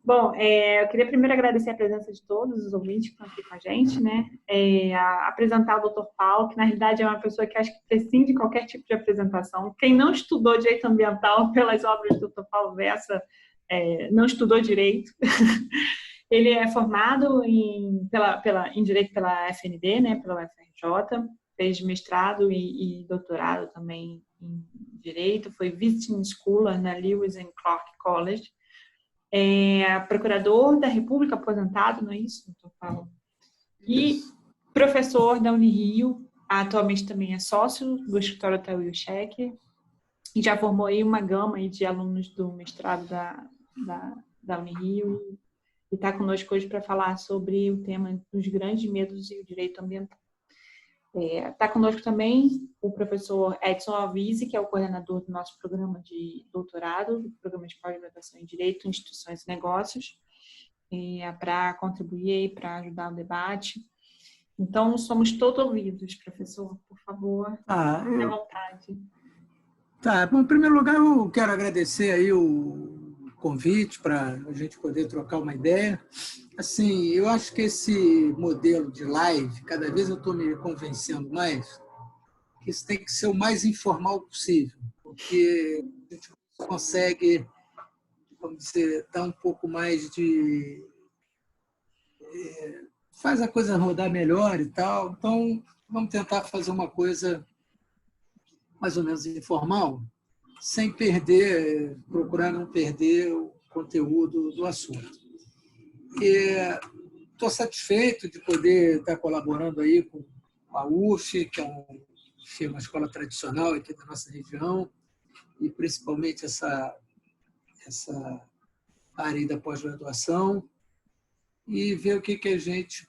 Bom, eu queria primeiro agradecer a presença de todos os ouvintes que estão aqui com a gente, né? Apresentar o Dr. Paulo, que na realidade é uma pessoa que acho que prescinde de qualquer tipo de apresentação. Quem não estudou direito ambiental pelas obras do Dr. Paulo Bessa, não estudou direito. Ele é formado em direito pela FND, né? Pela UFRJ, fez mestrado e doutorado também em direito, foi visiting scholar na Lewis and Clark College. Procurador da República aposentado, não é isso, doutor Paulo? E professor da Unirio, atualmente também é sócio do escritório Tauil Schecker, e já formou aí uma gama aí de alunos do mestrado da Unirio, e está conosco hoje para falar sobre o tema dos grandes medos e o direito ambiental. Está conosco também o professor Edson Alvise, que é o coordenador do nosso programa de doutorado, do programa de pós-graduação em Direito, Instituições e Negócios, para contribuir, para ajudar o debate. Então, somos todos ouvidos, professor, por favor, fique à vontade. Tá, bom, em primeiro lugar, eu quero agradecer aí o convite para a gente poder trocar uma ideia. Assim, eu acho que esse modelo de live, cada vez eu estou me convencendo mais que isso tem que ser o mais informal possível, porque a gente consegue, vamos dizer, dar um pouco mais de... faz a coisa rodar melhor e tal. Então, vamos tentar fazer uma coisa mais ou menos informal, sem perder, procurar não perder o conteúdo do assunto. Estou satisfeito de poder estar colaborando aí com a UF, que é uma escola tradicional aqui da nossa região, e principalmente essa área da pós-graduação, e ver o que a gente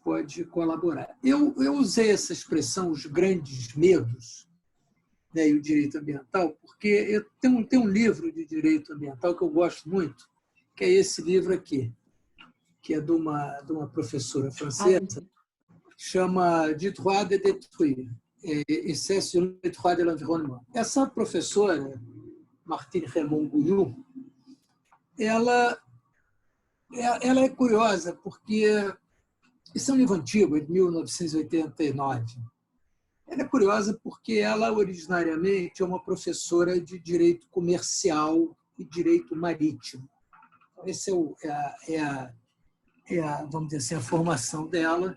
pode colaborar. Eu usei essa expressão, os grandes medos, né, e o direito ambiental, porque eu tenho um livro de direito ambiental que eu gosto muito, que é esse livro aqui, que é de uma professora francesa, chama De droit de détruire, Essai sur le droit de l'environnement. Essa professora, Martine Reymond-Gouillou, ela é curiosa, porque isso é um livro antigo, é de 1989. Ela é curiosa porque ela, originariamente, é uma professora de direito comercial e direito marítimo. Essa vamos dizer assim, a formação dela.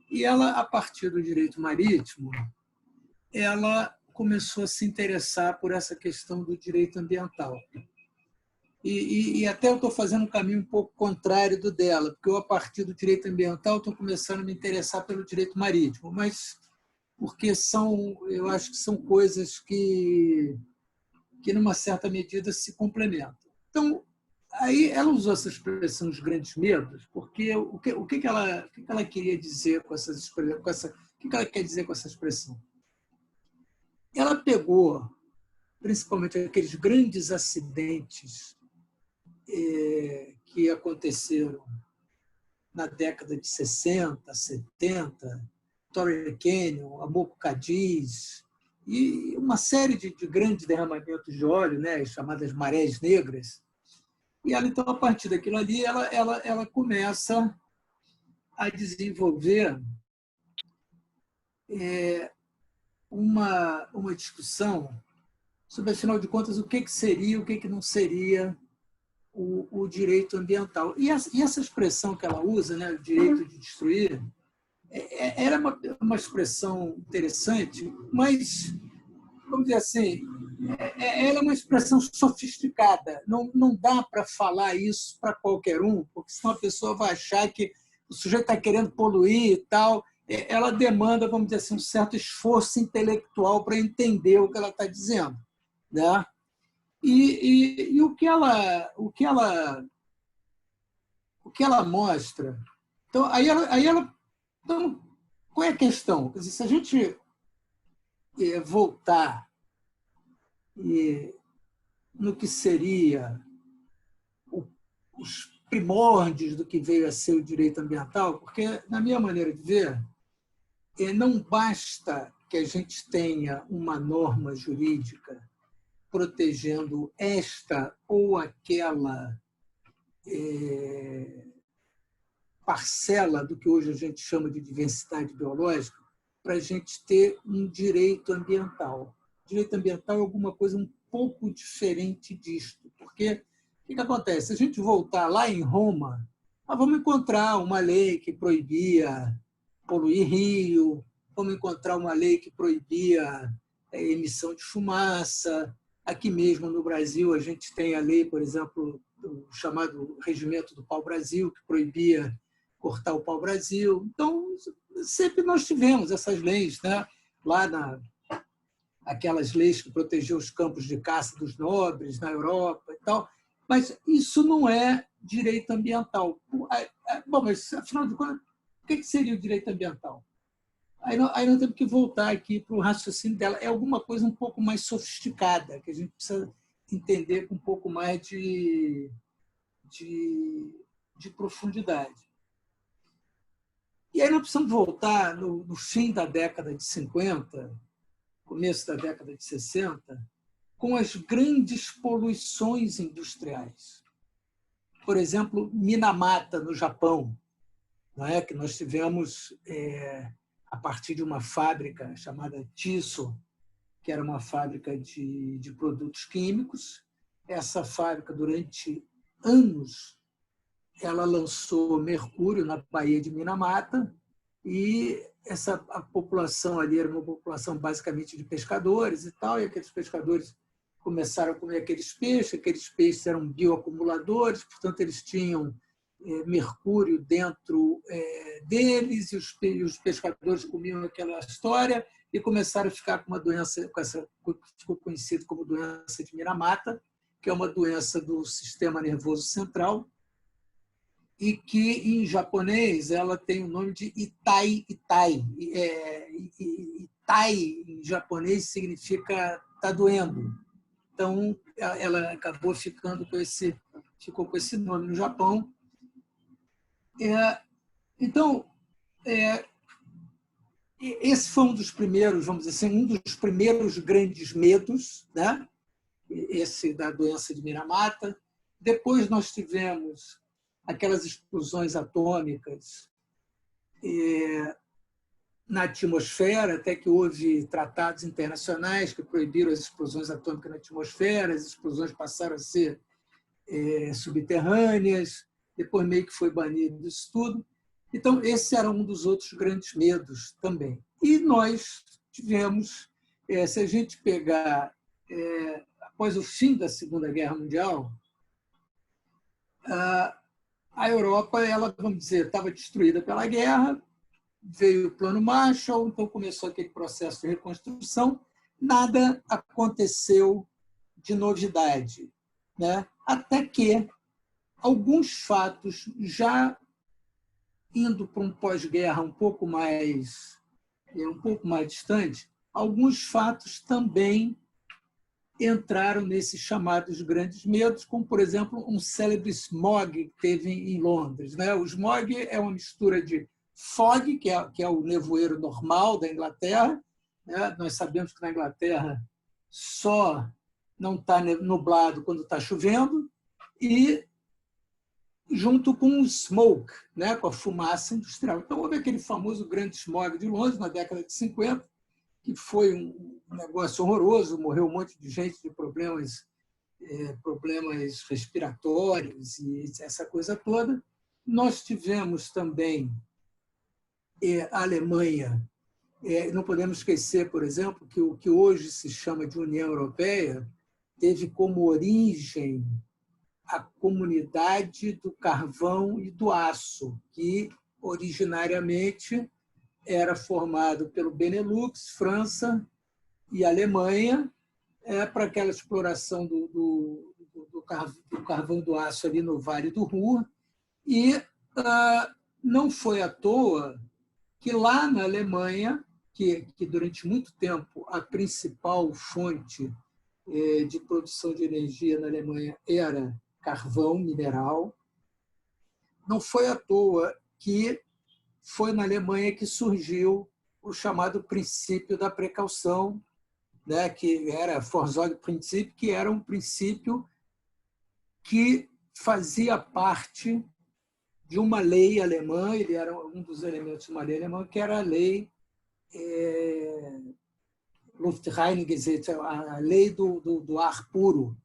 E ela, a partir do direito marítimo, ela começou a se interessar por essa questão do direito ambiental. E até eu estou fazendo um caminho um pouco contrário do dela, porque eu, a partir do direito ambiental, estou começando a me interessar pelo direito marítimo, mas porque eu acho que são coisas que numa certa medida, se complementam. Então, aí ela usou essa expressão, os grandes medos, porque o que ela queria dizer com essa expressão? O que ela quer dizer com essa expressão? Ela pegou, principalmente, aqueles grandes acidentes que aconteceram na década de 60, 70, Torrey Canyon, Amoco Cadiz, e uma série de grandes derramamentos de óleo, né, as chamadas marés negras. E ela, então, a partir daquilo ali, ela começa a desenvolver uma discussão sobre, afinal de contas, o que seria, o que não seria o direito ambiental. E essa expressão que ela usa, né, o direito de destruir, era uma expressão interessante, mas, vamos dizer assim, ela é uma expressão sofisticada. Não dá para falar isso para qualquer um, porque senão a pessoa vai achar que o sujeito está querendo poluir e tal. Ela demanda, vamos dizer assim, um certo esforço intelectual para entender o que ela está dizendo, né? E o que ela mostra. Então, então, qual é a questão? Quer dizer, se a gente voltar no que seria os primórdios do que veio a ser o direito ambiental, porque, na minha maneira de ver, não basta que a gente tenha uma norma jurídica protegendo esta ou aquela parcela do que hoje a gente chama de diversidade biológica, para a gente ter um direito ambiental. Direito ambiental é alguma coisa um pouco diferente disto, porque o que acontece? Se a gente voltar lá em Roma, nós vamos encontrar uma lei que proibia poluir rio, vamos encontrar uma lei que proibia a emissão de fumaça. Aqui mesmo no Brasil, a gente tem a lei, por exemplo, o chamado Regimento do Pau-Brasil, que proibia cortar o pau-brasil. Então, sempre nós tivemos essas leis, né? Lá aquelas leis que protegiam os campos de caça dos nobres na Europa e tal. Mas isso não é direito ambiental. Bom, mas, afinal de contas, o que seria o direito ambiental? Aí nós temos que voltar aqui para o raciocínio dela. É alguma coisa um pouco mais sofisticada, que a gente precisa entender com um pouco mais de profundidade. E aí nós precisamos voltar no fim da década de 50, começo da década de 60, com as grandes poluições industriais. Por exemplo, Minamata, no Japão, não é? Que nós tivemos, a partir de uma fábrica chamada Tiso, que era uma fábrica de produtos químicos. Essa fábrica, durante anos, ela lançou mercúrio na Baía de Minamata, e a população ali era uma população basicamente de pescadores e tal, e aqueles pescadores começaram a comer aqueles peixes eram bioacumuladores, portanto, eles tinham mercúrio dentro deles, e os pescadores comiam aquela história e começaram a ficar com uma doença, que ficou conhecida como doença de Minamata, que é uma doença do sistema nervoso central, e que, em japonês, ela tem o nome de Itai Itai. Itai, em japonês, significa "tá doendo". Então, ela acabou ficou com esse nome no Japão. Então, esse foi um dos primeiros, vamos dizer assim, um dos primeiros grandes medos, né? Esse da doença de Minamata. Depois nós tivemos aquelas explosões atômicas na atmosfera, até que houve tratados internacionais que proibiram as explosões atômicas na atmosfera, as explosões passaram a ser subterrâneas, depois meio que foi banido isso tudo. Então, esse era um dos outros grandes medos também. E nós tivemos, se a gente pegar, após o fim da Segunda Guerra Mundial, a Europa, ela, vamos dizer, estava destruída pela guerra, veio o Plano Marshall, então começou aquele processo de reconstrução, nada aconteceu de novidade, né? Até que alguns fatos, já indo para um pós-guerra um pouco mais distante, alguns fatos também entraram nesses chamados grandes medos, como, por exemplo, um célebre smog que teve em Londres, né? O smog é uma mistura de fog, que é o nevoeiro normal da Inglaterra, né? Nós sabemos que na Inglaterra só não está nublado quando está chovendo, e junto com o smoke, né? Com a fumaça industrial. Então, houve aquele famoso grande smog de Londres, na década de 50, que foi um negócio horroroso, morreu um monte de gente de problemas respiratórios e essa coisa toda. Nós tivemos também a Alemanha. Não podemos esquecer, por exemplo, que o que hoje se chama de União Europeia teve como origem a comunidade do carvão e do aço, que originariamente era formado pelo Benelux, França e Alemanha, para aquela exploração do carvão do aço ali no Vale do Ruhr. E não foi à toa que lá na Alemanha, que durante muito tempo a principal fonte de produção de energia na Alemanha era carvão mineral, não foi à toa que foi na Alemanha que surgiu o chamado princípio da precaução, né, que era Vorsorgeprinzip, que era um princípio que fazia parte de uma lei alemã, ele era um dos elementos de uma lei alemã, que era a lei Luftreingesetz, a lei do ar puro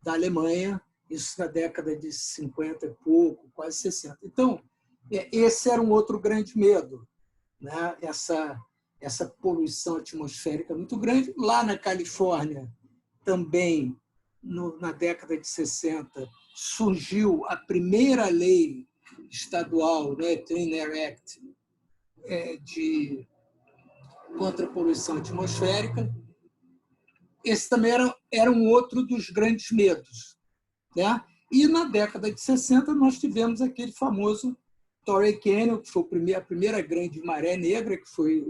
da Alemanha, isso na década de 50 e pouco, quase 60. Então, esse era um outro grande medo, né? Essa poluição atmosférica muito grande. Lá na Califórnia, também, na década de 60, surgiu a primeira lei estadual, né, Clean Air Act, contra a poluição atmosférica. Esse também era um outro dos grandes medos, né? E na década de 60 nós tivemos aquele famoso Torrey Canyon, que foi a primeira grande maré negra, que foi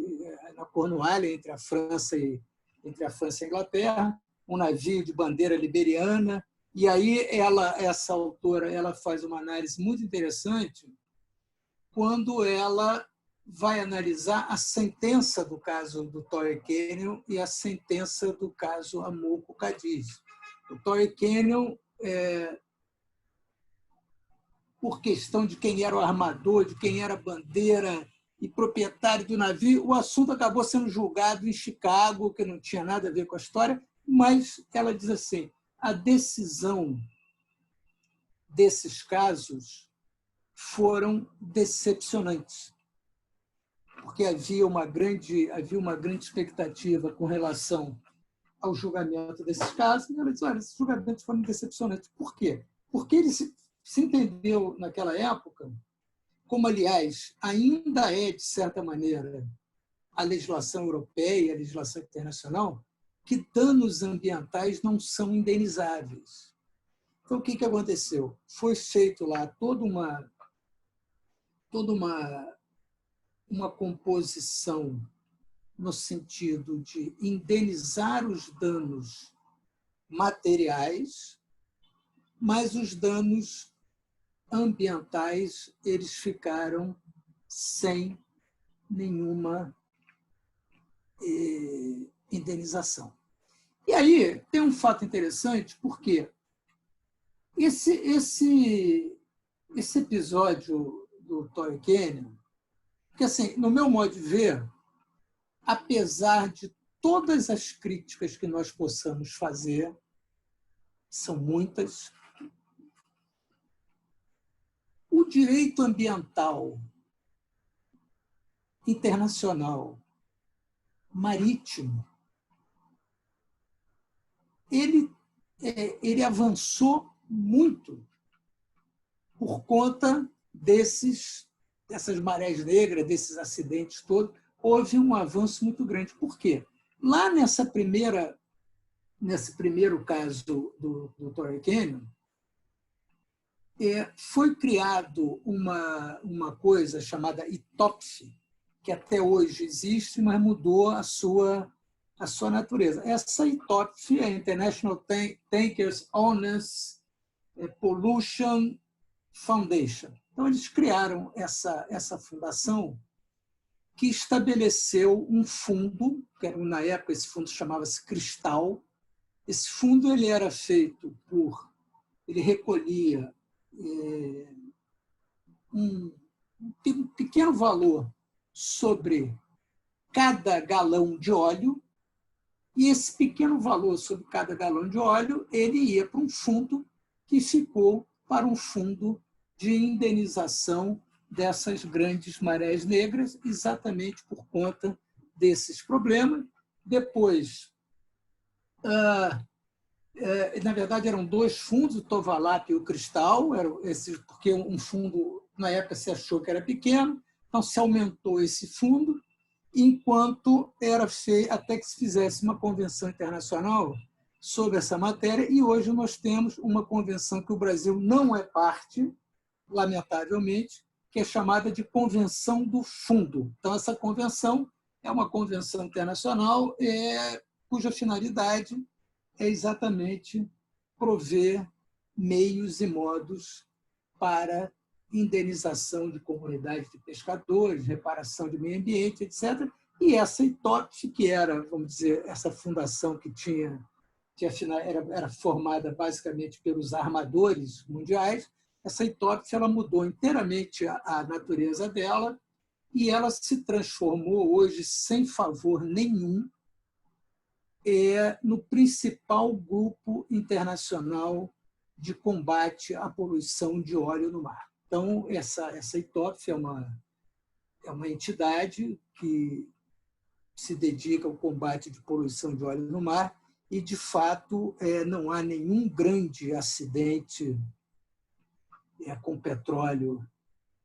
na Cornualha, entre a França e a Inglaterra, um navio de bandeira liberiana. E aí essa autora, ela faz uma análise muito interessante quando ela vai analisar a sentença do caso do Torrey Canyon e a sentença do caso Amoco Cadiz. O Torrey Canyon, por questão de quem era o armador, de quem era a bandeira e proprietário do navio, o assunto acabou sendo julgado em Chicago, que não tinha nada a ver com a história, mas ela diz assim, a decisão desses casos foram decepcionantes, porque havia uma grande expectativa com relação ao julgamento desses casos, e ela diz, olha, esses julgamentos foram decepcionantes. Por quê? Porque ele se entendeu naquela época, como, aliás, ainda é, de certa maneira, a legislação europeia, a legislação internacional, que danos ambientais não são indenizáveis. Então, o que aconteceu? Foi feito lá toda uma composição no sentido de indenizar os danos materiais, mas os danos ambientais eles ficaram sem nenhuma indenização. E aí tem um fato interessante, porque esse episódio do Torrey Canyon, que, assim, no meu modo de ver, apesar de todas as críticas que nós possamos fazer, são muitas, o direito ambiental internacional marítimo, ele avançou muito por conta dessas marés negras, desses acidentes todos. Houve um avanço muito grande. Por quê? Lá nesse primeiro caso do Torrey Canyon, foi criado uma coisa chamada ITOPF, que até hoje existe, mas mudou a sua natureza. Essa ITOPF é International Tankers Owners Pollution Foundation. Então, eles criaram essa fundação que estabeleceu um fundo, que na época esse fundo chamava-se Cristal. Esse fundo ele era feito ele recolhia um pequeno valor sobre cada galão de óleo, e esse pequeno valor sobre cada galão de óleo ele ia para um fundo que ficou para um fundo de indenização dessas grandes marés negras, exatamente por conta desses problemas. Depois, na verdade, eram dois fundos, o Tovalap e o Cristal, porque um fundo, na época, se achou que era pequeno, então se aumentou esse fundo, enquanto era feito, até que se fizesse uma convenção internacional sobre essa matéria, e hoje nós temos uma convenção que o Brasil não é parte, lamentavelmente, que é chamada de Convenção do Fundo. Então, essa convenção é uma convenção internacional cuja finalidade é exatamente prover meios e modos para indenização de comunidades de pescadores, reparação de meio ambiente, etc. E essa ITOPS, que era, vamos dizer, essa fundação que era formada basicamente pelos armadores mundiais, essa ITOPS ela mudou inteiramente a natureza dela e ela se transformou hoje, sem favor nenhum, no principal grupo internacional de combate à poluição de óleo no mar. Então, essa ITOPS é uma entidade que se dedica ao combate de poluição de óleo no mar e, de fato, não há nenhum grande acidente com petróleo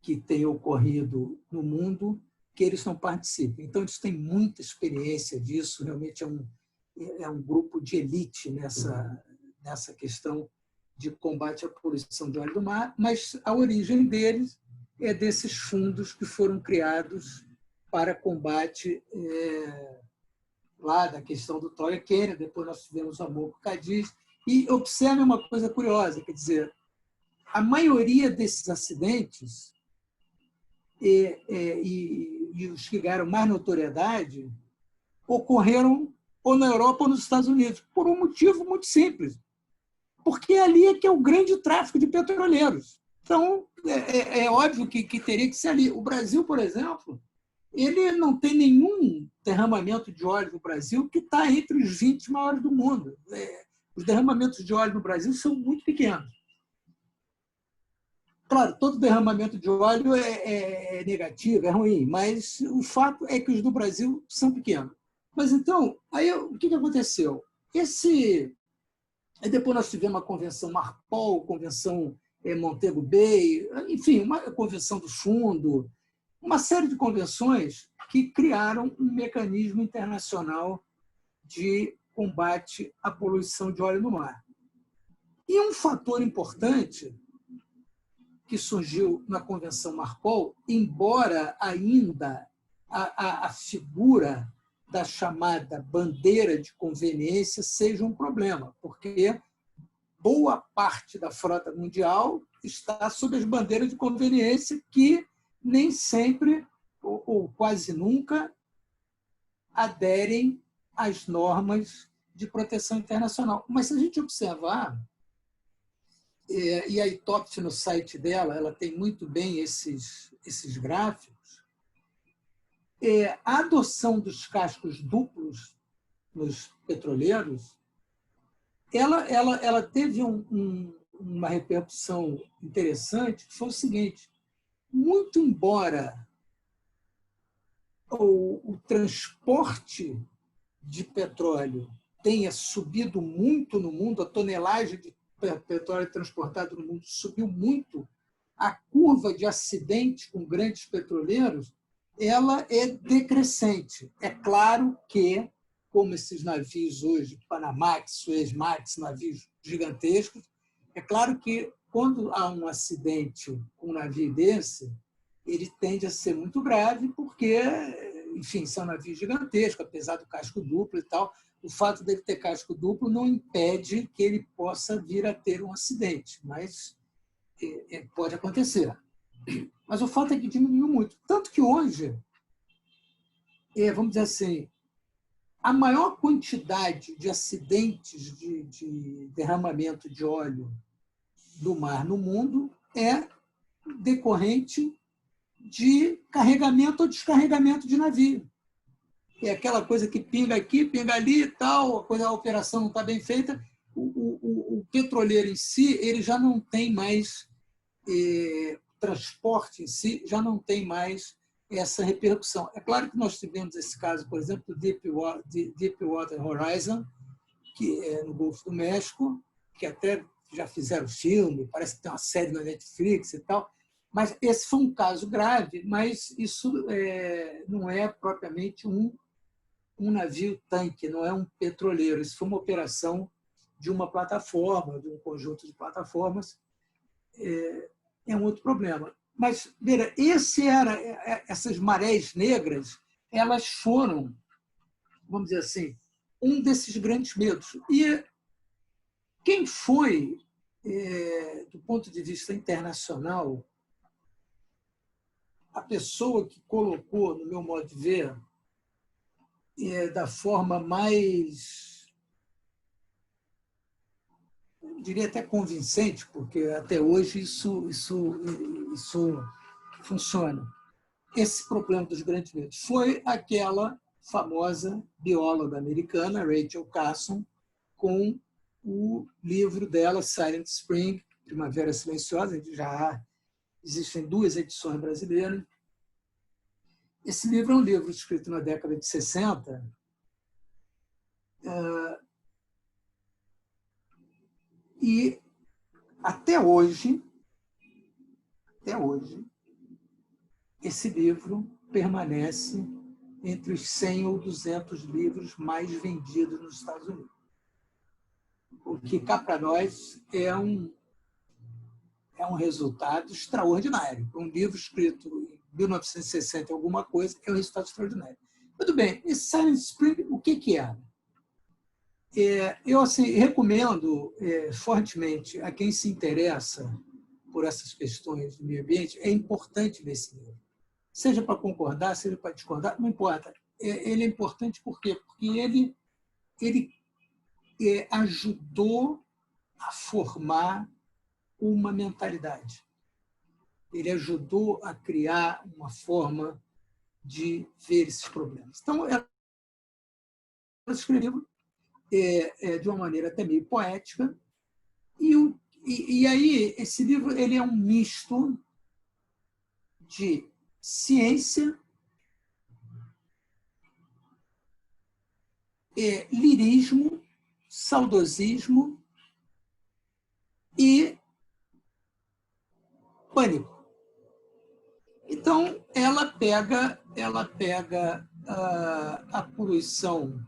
que tenha ocorrido no mundo que eles não participem. Então, eles têm muita experiência disso, realmente é um grupo de elite nessa questão de combate à poluição de óleo do mar, mas a origem deles é desses fundos que foram criados para combate lá da questão do Torre Quênia, depois nós tivemos o Amoco Cadiz, e observe uma coisa curiosa, quer dizer, a maioria desses acidentes e os que ganharam mais notoriedade ocorreram ou na Europa ou nos Estados Unidos, por um motivo muito simples, porque ali é que é o grande tráfico de petroleiros. Então, é óbvio que teria que ser ali. O Brasil, por exemplo, ele não tem nenhum derramamento de óleo no Brasil que está entre os 20 maiores do mundo. Os derramamentos de óleo no Brasil são muito pequenos. Claro, todo derramamento de óleo é negativo, é ruim, mas o fato é que os do Brasil são pequenos. Mas então, aí o que aconteceu? Aí depois nós tivemos a Convenção Marpol, Convenção Montego Bay, enfim, uma convenção do fundo, uma série de convenções que criaram um mecanismo internacional de combate à poluição de óleo no mar. E um fator importante que surgiu na Convenção Marpol, embora ainda a figura da chamada bandeira de conveniência seja um problema, porque boa parte da frota mundial está sob as bandeiras de conveniência que nem sempre, ou quase nunca, aderem às normas de proteção internacional. Mas se a gente observar, e a ITOPS no site dela, ela tem muito bem esses gráficos, a adoção dos cascos duplos nos petroleiros, ela teve uma repercussão interessante, que foi o seguinte: muito embora o transporte de petróleo tenha subido muito no mundo, a tonelagem de petróleo transportado no mundo subiu muito, a curva de acidentes com grandes petroleiros ela é decrescente. É claro que, como esses navios hoje, Panamax, Suezmax, navios gigantescos, é claro que quando há um acidente com um navio desse, ele tende a ser muito grave, porque, enfim, são navios gigantescos, apesar do casco duplo e tal. O fato dele ter casco duplo não impede que ele possa vir a ter um acidente, mas pode acontecer. Mas o fato é que diminuiu muito. Tanto que hoje, vamos dizer assim, a maior quantidade de acidentes de derramamento de óleo do mar no mundo é decorrente de carregamento ou descarregamento de navio. É aquela coisa que pinga aqui, pinga ali e tal, a operação não está bem feita. O petroleiro em si ele já não tem mais, transporte em si já não tem mais essa repercussão. É claro que nós tivemos esse caso, por exemplo, do Deepwater Horizon, que é no Golfo do México, que até já fizeram filme, parece que tem uma série na Netflix e tal. Mas esse foi um caso grave, mas isso não é propriamente um navio-tanque, não é um petroleiro. Isso foi uma operação de uma plataforma, de um conjunto de plataformas. É um outro problema. Mas, veja, essas marés negras, elas foram, vamos dizer assim, um desses grandes medos. E quem foi, do ponto de vista internacional, a pessoa que colocou, no meu modo de ver, da forma mais, eu diria até convincente, porque até hoje isso funciona. Esse problema dos grandes medos foi aquela famosa bióloga americana, Rachel Carson, com o livro dela, Silent Spring, Primavera Silenciosa, já existem 2 edições brasileiras. Esse livro é um livro escrito na década de 60, e até hoje, esse livro permanece entre os 100 ou 200 livros mais vendidos nos Estados Unidos. O que cá para nós é um resultado extraordinário. Um livro escrito em 1960 alguma coisa é um resultado extraordinário. Muito bem, esse Silent Spring, o que é? Eu recomendo fortemente a quem se interessa por essas questões do meio ambiente, é importante ver esse livro. Seja para concordar, seja para discordar, não importa. Ele é importante por quê? Porque ele ajudou a formar uma mentalidade. Ele ajudou a criar uma forma de ver esses problemas. Então, ela escreveu de uma maneira até meio poética, e aí esse livro ele é um misto de ciência, lirismo, saudosismo e pânico. Então, ela pega a poluição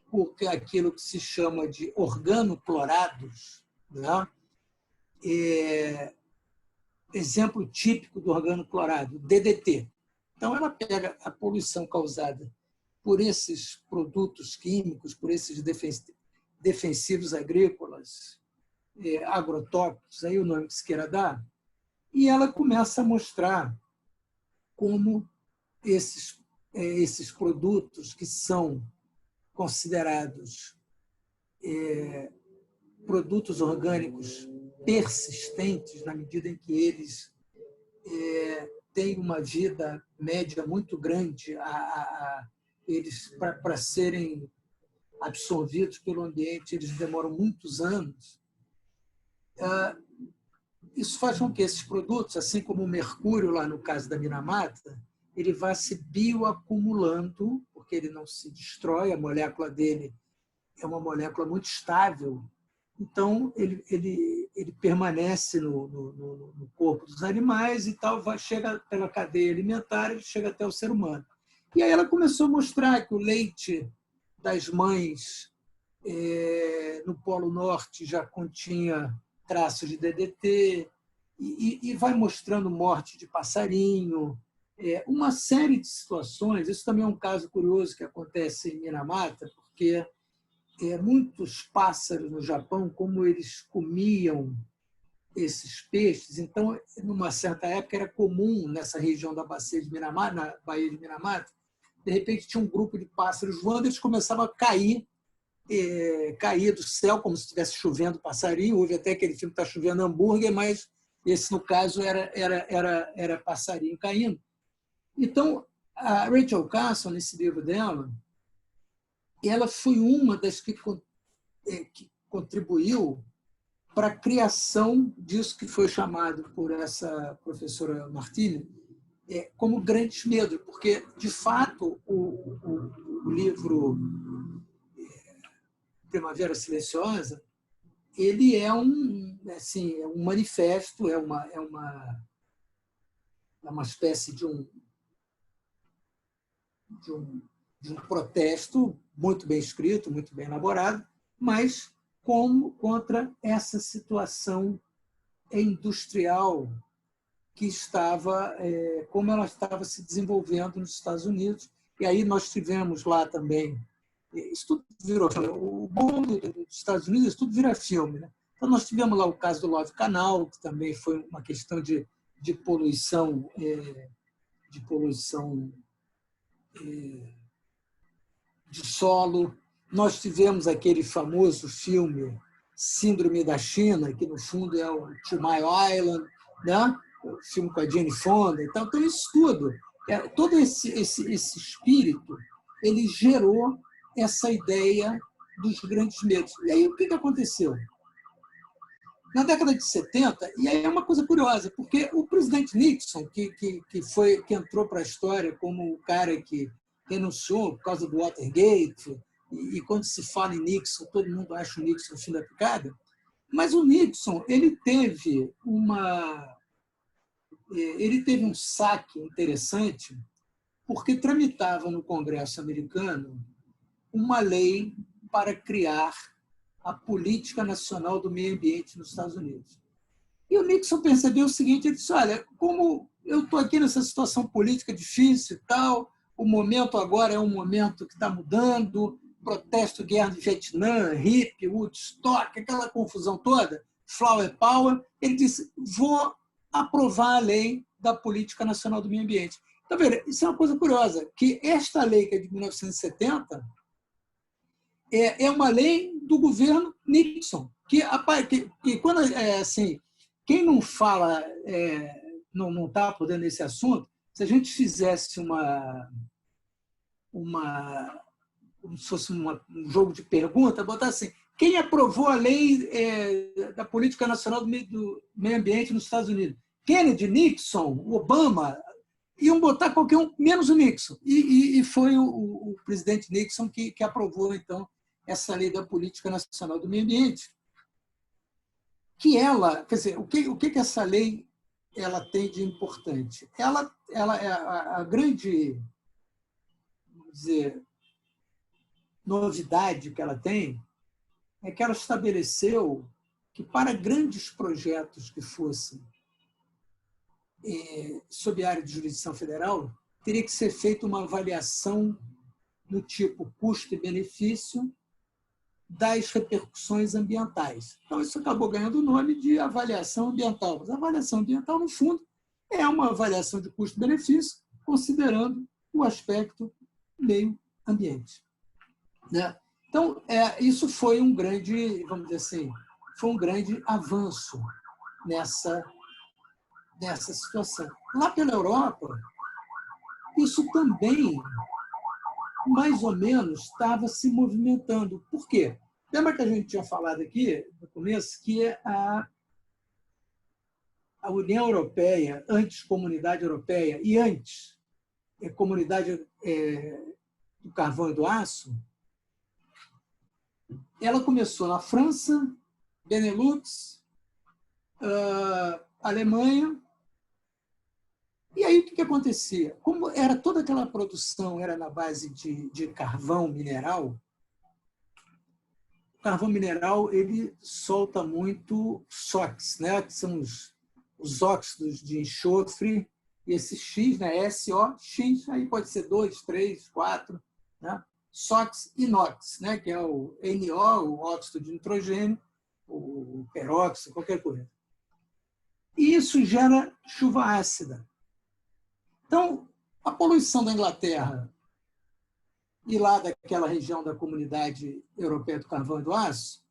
por aquilo que se chama de organoclorados, né? Exemplo típico do organoclorado, DDT. Então, ela pega a poluição causada por esses produtos químicos, por esses defensivos agrícolas, agrotóxicos, aí o nome que se queira dar, e ela começa a mostrar como esses produtos que são considerados produtos orgânicos persistentes, na medida em que eles têm uma vida média muito grande, eles para serem absorvidos pelo ambiente, eles demoram muitos anos. Isso faz com que esses produtos, assim como o mercúrio, lá no caso da Minamata, ele vá se bioacumulando, porque ele não se destrói, a molécula dele é uma molécula muito estável, então ele permanece no corpo dos animais e tal, chega pela cadeia alimentar, ele chega até o ser humano. E aí ela começou a mostrar que o leite das mães no Polo Norte já continha traços de DDT, e vai mostrando morte de passarinho, uma série de situações. Isso também é um caso curioso que acontece em Minamata, porque muitos pássaros no Japão, como eles comiam esses peixes, então, numa certa época, era comum nessa região da bacia de Minamata, na Baía de Minamata, de repente tinha um grupo de pássaros voando, eles começavam a cair do céu, como se estivesse chovendo passarinho. Houve até aquele filme que está chovendo hambúrguer, mas esse, no caso, era passarinho caindo. Então, a Rachel Carson, nesse livro dela, ela foi uma das que contribuiu para a criação disso que foi chamado por essa professora Martini como grandes medos, porque, de fato, o livro Primavera Silenciosa ele é um manifesto, é uma espécie de um protesto muito bem escrito, muito bem elaborado, mas contra essa situação industrial que como ela estava se desenvolvendo nos Estados Unidos. E aí nós tivemos lá também, isso tudo virou filme. O bom dos Estados Unidos, isso tudo vira filme, né? Então nós tivemos lá o caso do Love Canal, que também foi uma questão de poluição de solo. Nós tivemos aquele famoso filme Síndrome da China, que, no fundo, é o To My Island, né? O filme com a Jane Fonda. Então, isso tudo, todo esse espírito, ele gerou essa ideia dos grandes medos. E aí, o que aconteceu? Na década de 70, e aí é uma coisa curiosa, porque o presidente Nixon, que entrou para a história como o cara que renunciou por causa do Watergate, e quando se fala em Nixon, todo mundo acha o Nixon o fim da picada, mas o Nixon ele teve um saque interessante, porque tramitava no Congresso americano uma lei para criar a Política Nacional do Meio Ambiente nos Estados Unidos. E o Nixon percebeu o seguinte, ele disse, olha, como eu estou aqui nessa situação política difícil e tal, o momento agora é um momento que está mudando, protesto, guerra do Vietnã, hippie, Woodstock, aquela confusão toda, Flower Power, ele disse, vou aprovar a lei da Política Nacional do Meio Ambiente. Então, veja, isso é uma coisa curiosa, que esta lei, que é de 1970, é uma lei do governo Nixon, que quando, assim, quem não fala, não está por dentro desse assunto, se a gente fizesse como se fosse um jogo de pergunta, botar assim, quem aprovou a lei da Política Nacional do Meio Ambiente nos Estados Unidos? Kennedy, Nixon, Obama, iam botar qualquer um, menos o Nixon. E foi o presidente Nixon que aprovou, então, essa lei da Política Nacional do Meio Ambiente, que ela, quer dizer, o que essa lei ela tem de importante? Ela a grande, vamos dizer, novidade que ela tem é que ela estabeleceu que para grandes projetos que fossem sob a área de jurisdição federal, teria que ser feita uma avaliação do tipo custo e benefício das repercussões ambientais. Então, isso acabou ganhando o nome de avaliação ambiental. Mas a avaliação ambiental, no fundo, é uma avaliação de custo-benefício, considerando o aspecto meio ambiente. Né? Então, isso foi um grande, vamos dizer assim, foi um grande avanço nessa situação. Lá pela Europa, isso também, mais ou menos, estava se movimentando. Por quê? Lembra que a gente tinha falado aqui, no começo, que a União Europeia, antes Comunidade Europeia e antes Comunidade do Carvão e do Aço, ela começou na França, Benelux, Alemanha. E aí o que acontecia? Como era toda aquela produção era na base de carvão mineral, o carvão mineral ele solta muito SOx, né? Que são os óxidos de enxofre, e esse X, né? SOx, aí pode ser 2, 3, 4, né? SOx e NOx, né? Que é o NO, o óxido de nitrogênio, o peróxido, qualquer coisa. E isso gera chuva ácida. Então, a poluição da Inglaterra e lá daquela região da Comunidade Europeia do Carvão e do Aço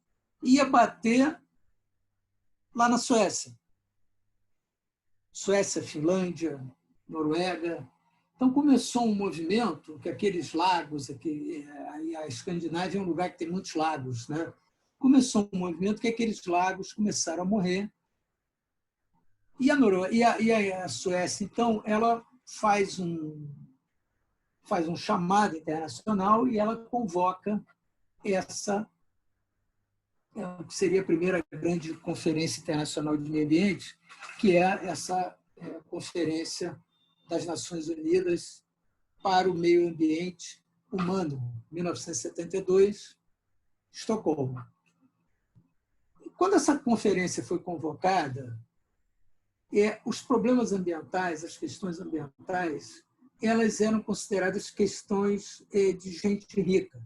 ia bater lá na Suécia. Suécia, Finlândia, Noruega. Então, começou um movimento que aqueles lagos, a Escandinávia é um lugar que tem muitos lagos, né? Começou um movimento que aqueles lagos começaram a morrer. E a Suécia, então, ela faz um chamado internacional e ela convoca essa, que seria a primeira grande conferência internacional de meio ambiente, que é essa Conferência das Nações Unidas para o Meio Ambiente Humano, 1972, Estocolmo. Quando essa conferência foi convocada, os problemas ambientais, as questões ambientais, elas eram consideradas questões de gente rica.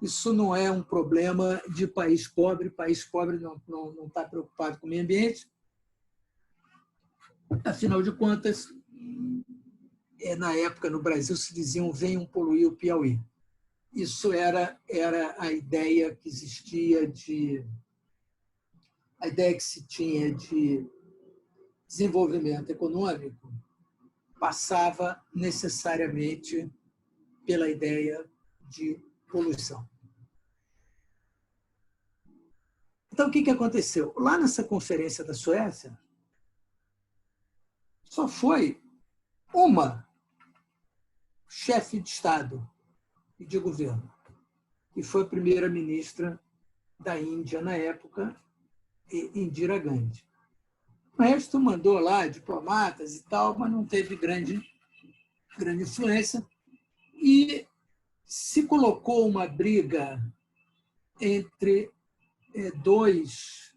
Isso não é um problema de país pobre. País pobre não está preocupado com o meio ambiente. Afinal de contas, na época, no Brasil, se diziam venham poluir o Piauí. isso era a ideia que existia a ideia que se tinha de desenvolvimento econômico passava necessariamente pela ideia de poluição. Então, o que aconteceu? Lá nessa conferência da Suécia, só foi uma chefe de Estado e de governo, que foi a primeira-ministra da Índia na época, Indira Gandhi. O resto mandou lá diplomatas e tal, mas não teve grande influência. E se colocou uma briga entre duas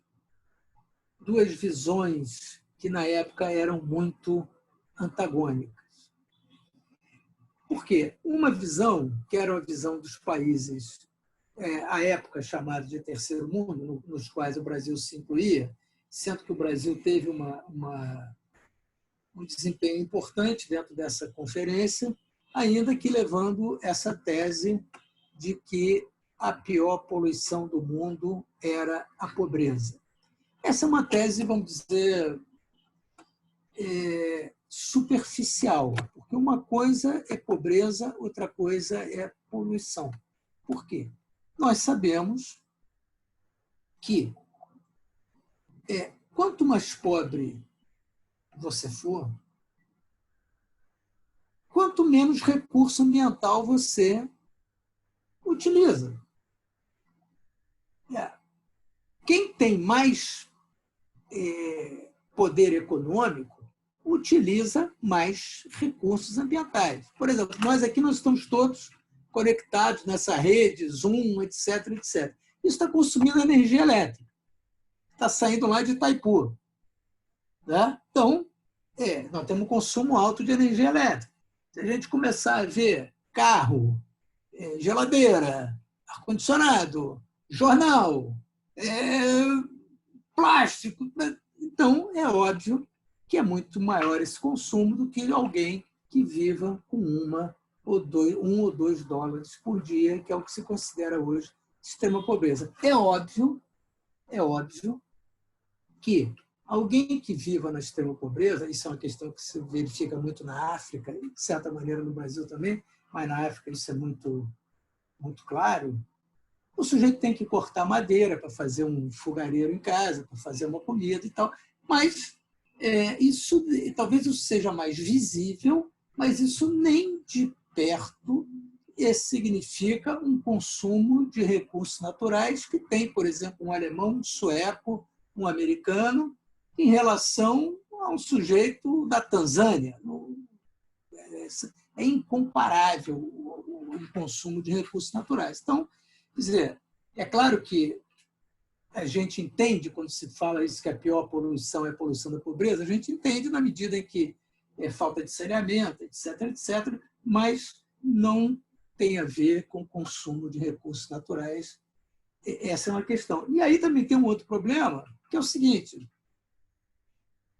visões que, na época, eram muito antagônicas. Por quê? Uma visão, que era a visão dos países, à época chamados de terceiro mundo, nos quais o Brasil se incluía, sendo que o Brasil teve um desempenho importante dentro dessa conferência, ainda que levando essa tese de que a pior poluição do mundo era a pobreza. Essa é uma tese, vamos dizer, superficial, porque uma coisa é pobreza, outra coisa é poluição. Por quê? Nós sabemos que quanto mais pobre você for, quanto menos recurso ambiental você utiliza. Quem tem mais poder econômico utiliza mais recursos ambientais. Por exemplo, nós estamos todos conectados nessa rede, Zoom, etc., etc. Isso está consumindo energia elétrica. Está saindo lá de Itaipu. Né? Então, nós temos um consumo alto de energia elétrica. Se a gente começar a ver carro, geladeira, ar-condicionado, jornal, plástico, então é óbvio que é muito maior esse consumo do que alguém que viva com $1 ou $2 por dia, que é o que se considera hoje extrema pobreza. É óbvio que alguém que viva na extrema pobreza, isso é uma questão que se verifica muito na África, e de certa maneira no Brasil também, mas na África isso é muito, muito claro, o sujeito tem que cortar madeira para fazer um fogareiro em casa, para fazer uma comida e tal, mas talvez isso seja mais visível, mas isso nem de perto significa um consumo de recursos naturais que tem, por exemplo, um alemão, um sueco, um americano, em relação a um sujeito da Tanzânia. É incomparável o consumo de recursos naturais. Então, quer dizer, é claro que a gente entende, quando se fala isso, que a pior poluição é a poluição da pobreza, a gente entende na medida em que é falta de saneamento, etc., etc., mas não tem a ver com o consumo de recursos naturais. Essa é uma questão. E aí também tem um outro problema, que é o seguinte: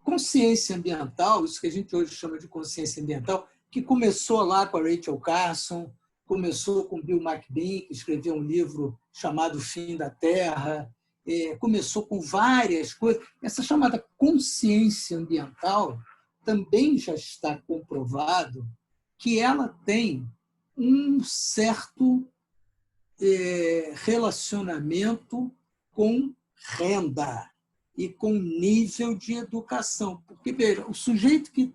consciência ambiental, isso que a gente hoje chama de consciência ambiental, que começou lá com a Rachel Carson, começou com Bill McBean, que escreveu um livro chamado Fim da Terra, começou com várias coisas. Essa chamada consciência ambiental também já está comprovado que ela tem um certo relacionamento com renda e com nível de educação. Porque, veja, o sujeito que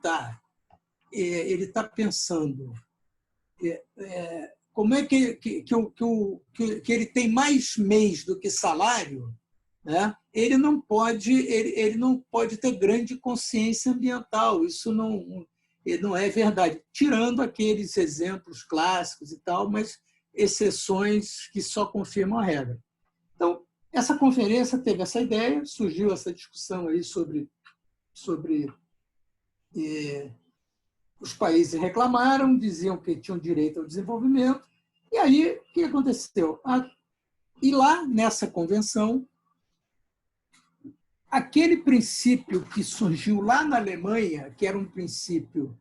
ele está pensando como é que ele tem mais mês do que salário, né? Ele não pode ter grande consciência ambiental. Isso não é verdade, tirando aqueles exemplos clássicos e tal, mas exceções que só confirmam a regra. Então, essa conferência teve essa ideia, surgiu essa discussão aí sobre os países reclamaram, diziam que tinham direito ao desenvolvimento, e aí o que aconteceu? E lá, nessa convenção, aquele princípio que surgiu lá na Alemanha, que era um princípio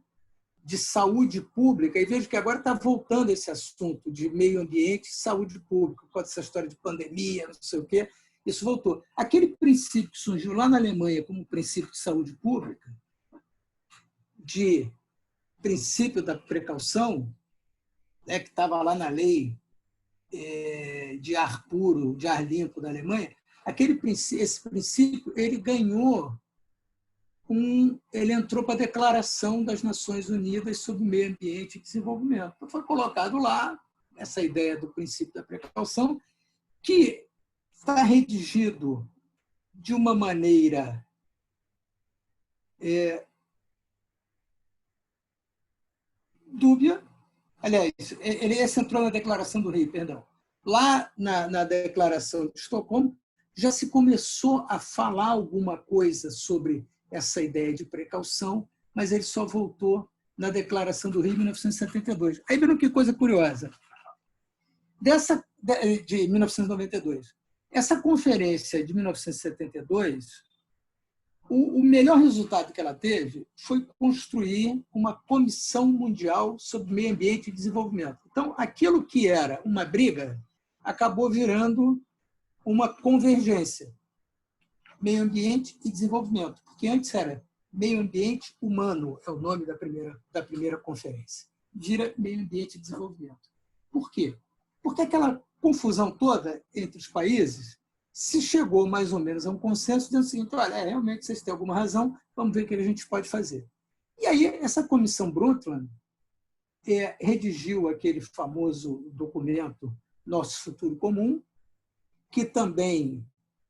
de saúde pública, e vejo que agora está voltando esse assunto de meio ambiente e saúde pública, com essa história de pandemia, não sei o quê, isso voltou. Aquele princípio que surgiu lá na Alemanha como princípio de saúde pública, de princípio da precaução, né, que estava lá na lei de ar puro, de ar limpo da Alemanha, esse princípio ele ganhou ele entrou para a Declaração das Nações Unidas sobre o Meio Ambiente e Desenvolvimento. Então, foi colocado lá essa ideia do princípio da precaução, que está redigido de uma maneira dúbia. Aliás, esse entrou na Declaração do Rio, perdão. Lá na Declaração de Estocolmo, já se começou a falar alguma coisa sobre essa ideia de precaução, mas ele só voltou na Declaração do Rio, em 1972. Aí viram que coisa curiosa. De 1992. Essa conferência de 1972, o melhor resultado que ela teve foi construir uma Comissão Mundial sobre Meio Ambiente e Desenvolvimento. Então, aquilo que era uma briga acabou virando uma convergência. Meio ambiente e desenvolvimento, porque antes era meio ambiente humano, é o nome da primeira conferência. Vira meio ambiente e desenvolvimento. Por quê? Porque aquela confusão toda entre os países se chegou mais ou menos a um consenso dizendo o seguinte: olha, realmente vocês têm alguma razão, vamos ver o que a gente pode fazer. E aí essa comissão Brundtland redigiu aquele famoso documento Nosso Futuro Comum, que também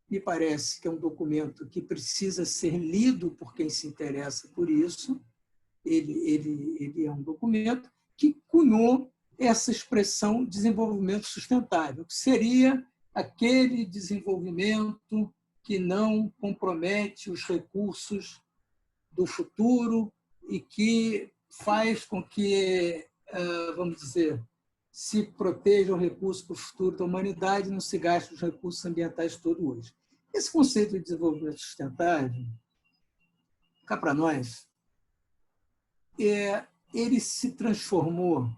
me parece que é um documento que precisa ser lido por quem se interessa por isso. Ele é um documento que cunhou essa expressão desenvolvimento sustentável, que seria aquele desenvolvimento que não compromete os recursos do futuro e que faz com que, vamos dizer, se proteja o recurso para o futuro da humanidade e não se gaste os recursos ambientais todo hoje. Esse conceito de desenvolvimento sustentável, cá para nós, ele se transformou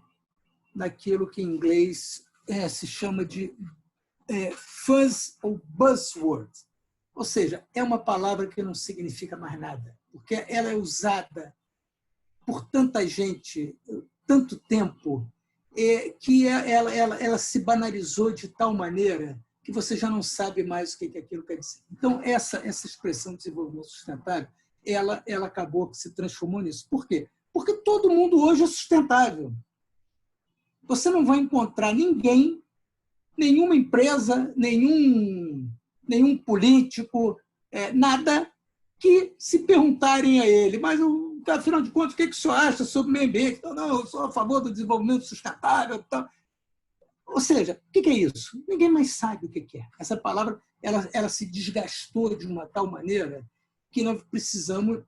naquilo que em inglês se chama de fuzz ou buzzword. Ou seja, é uma palavra que não significa mais nada, porque ela é usada por tanta gente, tanto tempo, que ela se banalizou de tal maneira que você já não sabe mais o que aquilo quer dizer. Então, essa expressão de desenvolvimento sustentável, ela acabou que se transformou nisso. Por quê? Porque todo mundo hoje é sustentável. Você não vai encontrar ninguém, nenhuma empresa, nenhum político, nada que se perguntarem a ele, mas, afinal de contas, o que o senhor acha sobre o meio ambiente? Então, não, eu sou a favor do desenvolvimento sustentável. Então, ou seja, o que é isso? Ninguém mais sabe o que é. Essa palavra ela se desgastou de uma tal maneira que nós precisamos,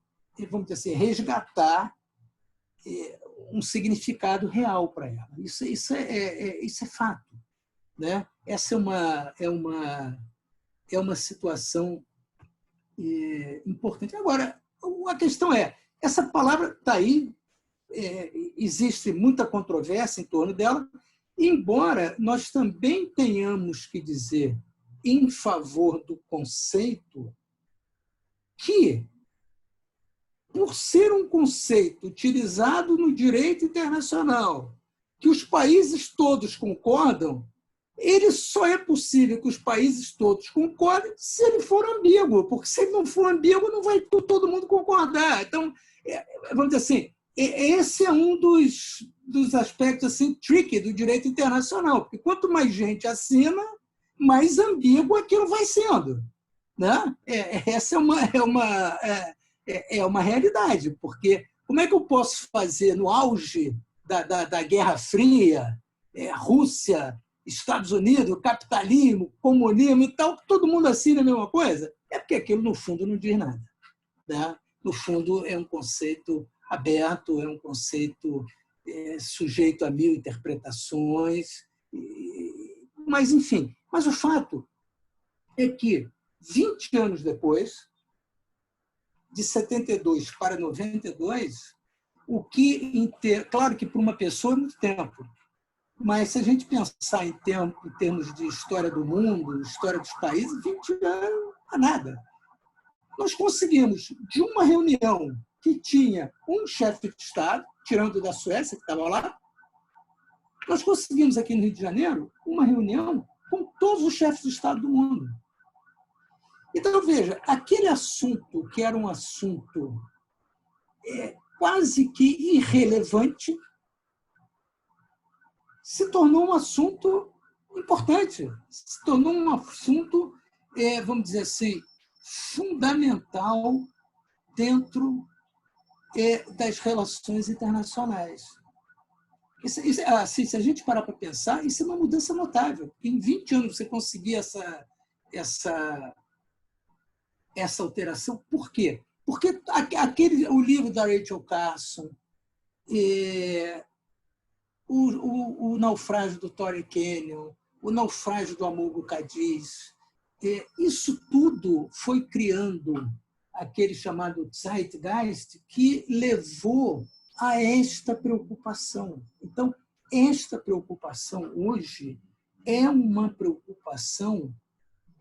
vamos dizer assim, resgatar um significado real para ela. Isso é fato, né? Essa é uma situação importante. Agora, a questão essa palavra está aí, existe muita controvérsia em torno dela, embora nós também tenhamos que dizer em favor do conceito que, por ser um conceito utilizado no direito internacional, que os países todos concordam, ele só é possível que os países todos concordem se ele for ambíguo, porque se ele não for ambíguo, não vai todo mundo concordar. Então, vamos dizer assim, esse é um dos aspectos assim, tricky do direito internacional, porque quanto mais gente assina, mais ambíguo aquilo vai sendo, né? Essa é uma realidade, porque como é que eu posso fazer no auge da Guerra Fria, Rússia, Estados Unidos, capitalismo, comunismo e tal, todo mundo assina a mesma coisa? É porque aquilo, no fundo, não diz nada, né? No fundo, é um conceito aberto, é um conceito sujeito a mil interpretações, mas, enfim. Mas o fato é que, 20 anos depois, de 72 para 92, o que, claro que para uma pessoa é muito tempo, mas se a gente pensar em termos de história do mundo, história dos países, 20 anos não é nada. Nós conseguimos, de uma reunião que tinha um chefe de Estado, tirando da Suécia, que estava lá, nós conseguimos aqui no Rio de Janeiro uma reunião com todos os chefes de Estado do mundo. Então, veja, aquele assunto, que era um assunto quase que irrelevante, se tornou um assunto importante, se tornou um assunto, vamos dizer assim, fundamental dentro das relações internacionais. Assim, se a gente parar para pensar, isso é uma mudança notável. Em 20 anos você conseguir essa alteração. Por quê? Porque o livro da Rachel Carson, o naufrágio do Torrey Canyon, o naufrágio do Amogo Cadiz, isso tudo foi criando aquele chamado Zeitgeist que levou a esta preocupação. Então, esta preocupação hoje é uma preocupação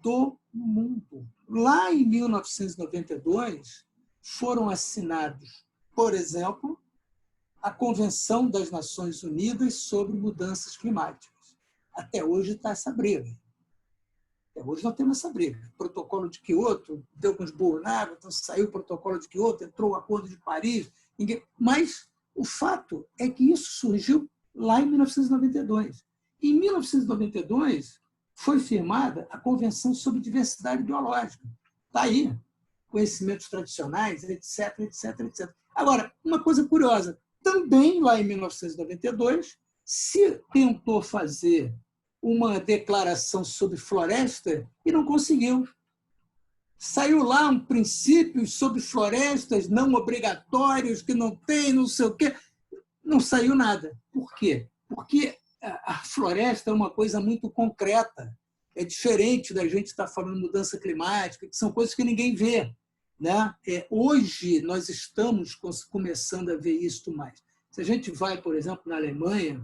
do mundo. Lá em 1992, foram assinados, por exemplo, a Convenção das Nações Unidas sobre Mudanças Climáticas. Até hoje está essa briga. Até hoje nós temos essa briga. O protocolo de Quioto deu com os burros na água, então saiu o protocolo de Quioto, entrou o Acordo de Paris. Mas o fato é que isso surgiu lá em 1992. Em 1992, foi firmada a Convenção sobre Diversidade Biológica. Está aí, conhecimentos tradicionais, etc, etc, etc. Agora, uma coisa curiosa, também lá em 1992, se tentou fazer uma declaração sobre floresta e não conseguiu. Saiu lá um princípio sobre florestas não obrigatórios, que não tem, não sei o quê. Não saiu nada. Por quê? Porque a floresta é uma coisa muito concreta. É diferente da gente estar falando de mudança climática, que são coisas que ninguém vê. Né? Hoje, nós estamos começando a ver isso mais. Se a gente vai, por exemplo, na Alemanha,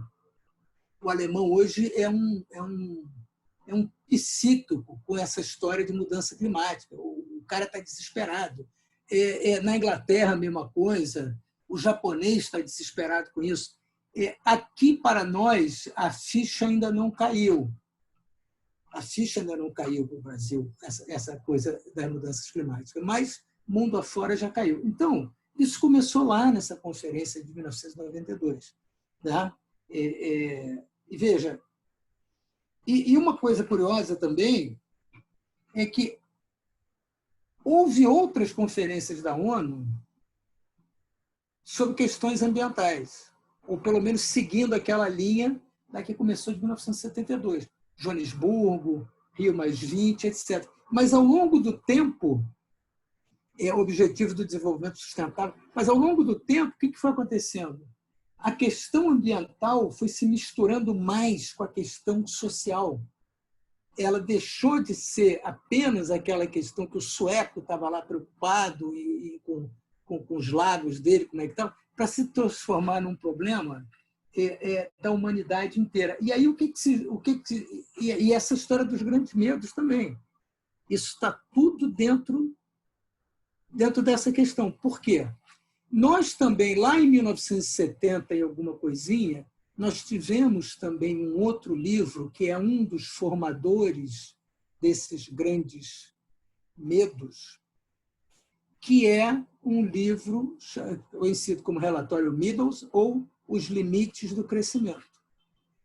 o alemão hoje é um psíquico com essa história de mudança climática. O cara está desesperado. Na Inglaterra, a mesma coisa. O japonês está desesperado com isso. Aqui, para nós, a ficha ainda não caiu. A ficha ainda não caiu para o Brasil, essa coisa das mudanças climáticas. Mas, mundo afora, já caiu. Então, isso começou lá nessa conferência de 1992. Né? E veja, e uma coisa curiosa também é que houve outras conferências da ONU sobre questões ambientais, ou pelo menos seguindo aquela linha da que começou de 1972. Joanesburgo, Rio+20, etc. Mas, ao longo do tempo, Objetivo do Desenvolvimento Sustentável, mas, ao longo do tempo, o que foi acontecendo? A questão ambiental foi se misturando mais com a questão social. Ela deixou de ser apenas aquela questão que o sueco estava lá preocupado e com os lagos dele, como é que estava, para se transformar num problema da humanidade inteira. E aí e essa história dos grandes medos também. Isso está tudo dentro dessa questão. Por quê? Nós também, lá em 1970 e alguma coisinha, nós tivemos também um outro livro que é um dos formadores desses grandes medos, que é um livro conhecido como Relatório Meadows, ou Os Limites do Crescimento.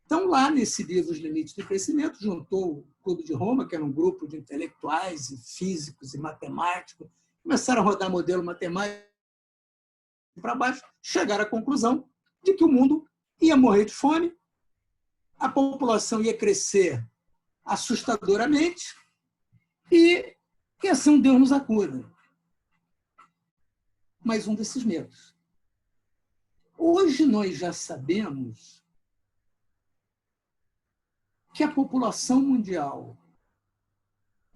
Então, lá nesse livro, Os Limites do Crescimento, juntou o Clube de Roma, que era um grupo de intelectuais, e físicos e matemáticos, começaram a rodar modelo matemático para baixo, chegaram à conclusão de que o mundo ia morrer de fome, a população ia crescer assustadoramente e ia ser um Deus nos acuda. Mais um desses medos. Hoje nós já sabemos que a população mundial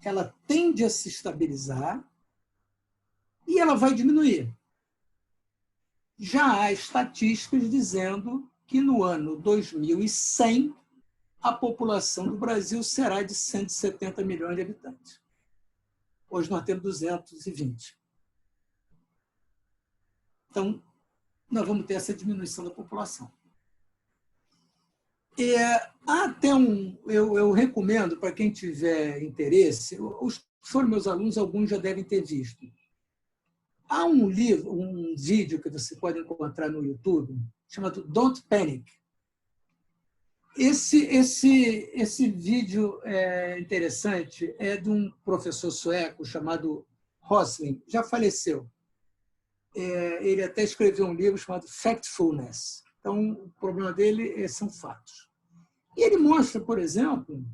ela tende a se estabilizar e ela vai diminuir. já há estatísticas dizendo que no ano 2100 a população do Brasil será de 170 milhões de habitantes. Hoje nós temos 220. Então, nós vamos ter essa diminuição da população. Eu recomendo, para quem tiver interesse, foram meus alunos, alguns já devem ter visto. Há um vídeo que você pode encontrar no YouTube, chamado Don't Panic. Esse vídeo é interessante, é de um professor sueco chamado Rosling, já faleceu. Ele até escreveu um livro chamado Factfulness. Então, o problema dele são fatos. E ele mostra, por exemplo,